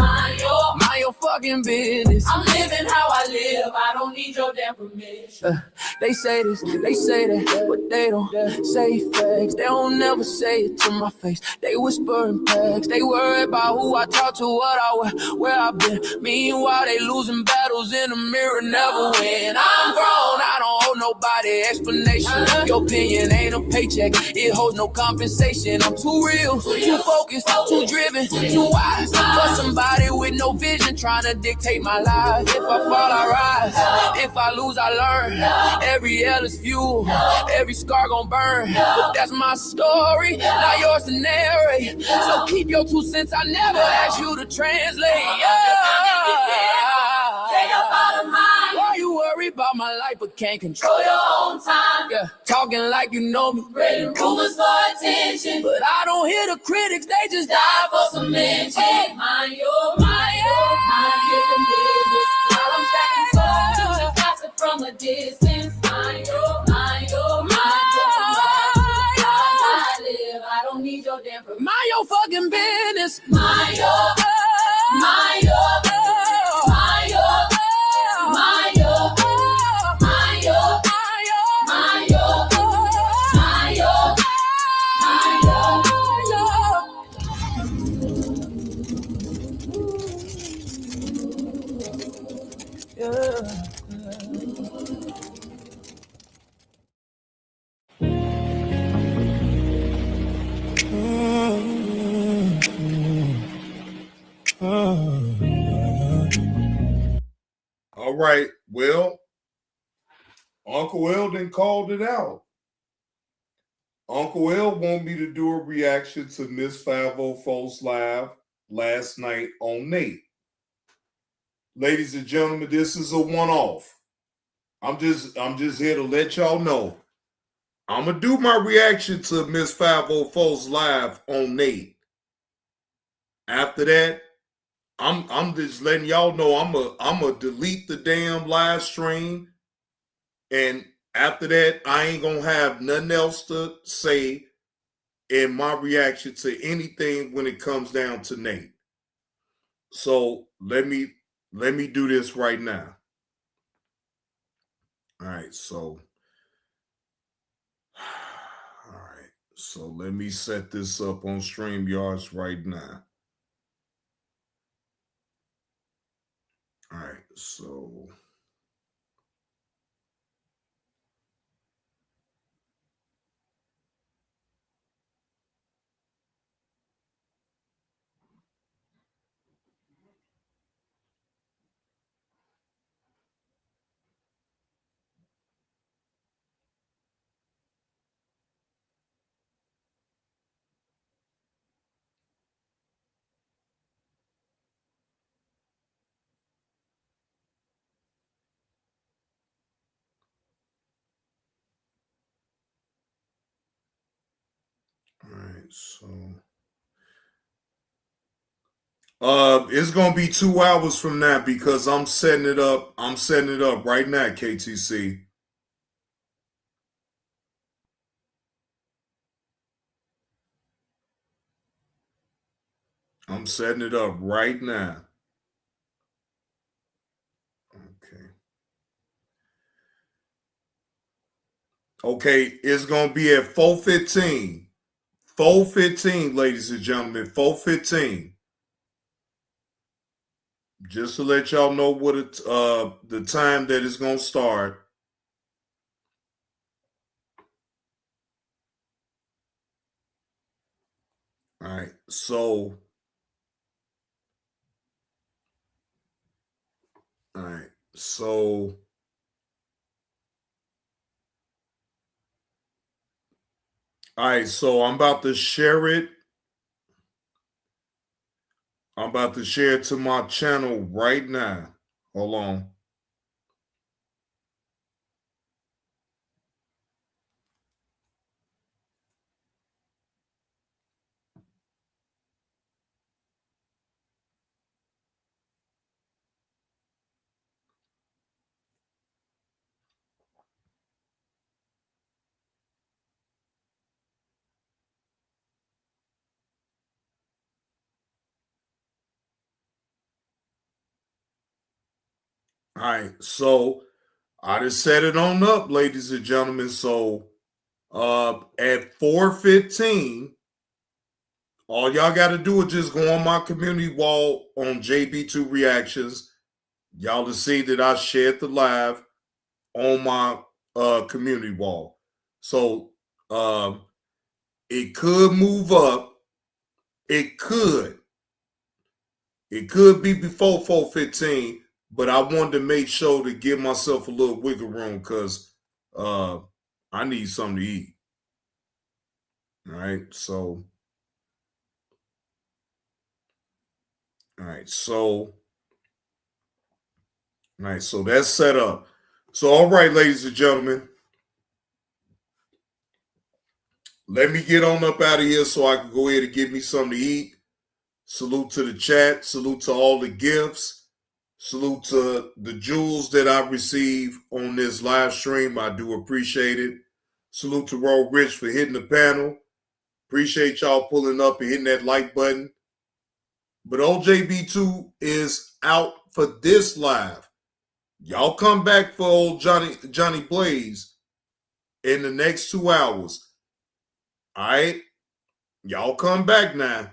fucking business. I'm living how I live, I don't need your damn permission. They say this, they say that, but they don't say facts. They don't never say it to my face. They whisper in packs. They worry about who I talk to, what I wear, where I've been. Meanwhile, they losing battles in the mirror, never win. I'm grown, I don't owe nobody explanation. Your opinion ain't a paycheck, it holds no compensation. I'm too real, too focused, too driven, too wise for somebody with no vision trying to dictate my life. If I fall, I rise. If I lose, I learn. Every L is fuel, every scar gon' burn. But that's my story, not yours to narrate. So keep your 2 cents, I never asked you to translate. Why you worry about my life but can't control your own time? Yeah, talking like you know me, spreading rumors for attention. But I don't hear the critics, they just die for some mention. Mind your business. While I'm stacking gold, you just gossip from a distance. Mind your I live, I don't need your damn permission. Mind your fucking business. Mind your All right. Well, Uncle Eldon called it out. Uncle L want me to do a reaction to Miss 504's live last night on Nate. Ladies and gentlemen, this is a one-off. I'm just here to let y'all know. I'm gonna do my reaction to Miss 504's live on Nate. After that, I'm just letting y'all know I'm a delete the damn live stream, and after that I ain't gonna have nothing else to say in my reaction to anything when it comes down to Nate. So let me do this right now. All right, so So let me set this up on StreamYards right now. All right, so all right, so it's gonna be 2 hours from now because I'm setting it up. I'm setting it up right now, KTC. I'm setting it up right now. Okay. Okay, it's gonna be at 4:15. 4:15, ladies and gentlemen. 4:15. Just to let y'all know what the time that it's gonna start. All right, so all right, so all right, so I'm about to share it. I'm about to share it to my channel right now. Hold on. All right, so I just set it on up, ladies and gentlemen. So at 4:15, all y'all got to do is just go on my community wall on Jb2reactions. Y'all to see that I shared the live on my community wall. So it could move up. It could be before 4:15, but I wanted to make sure to give myself a little wiggle room because I need something to eat. All right, so so that's set up. So all right, ladies and gentlemen, let me get on up out of here so I can go ahead and get me something to eat. Salute to the chat. Salute to all the gifts. Salute to the jewels that I receive on this live stream. I do appreciate it. Salute to Roll Rich for hitting the panel. Appreciate y'all pulling up and hitting that like button. But OJB2 is out for this live. Y'all come back for old Johnny Blaze in the next 2 hours. All right? Y'all come back now.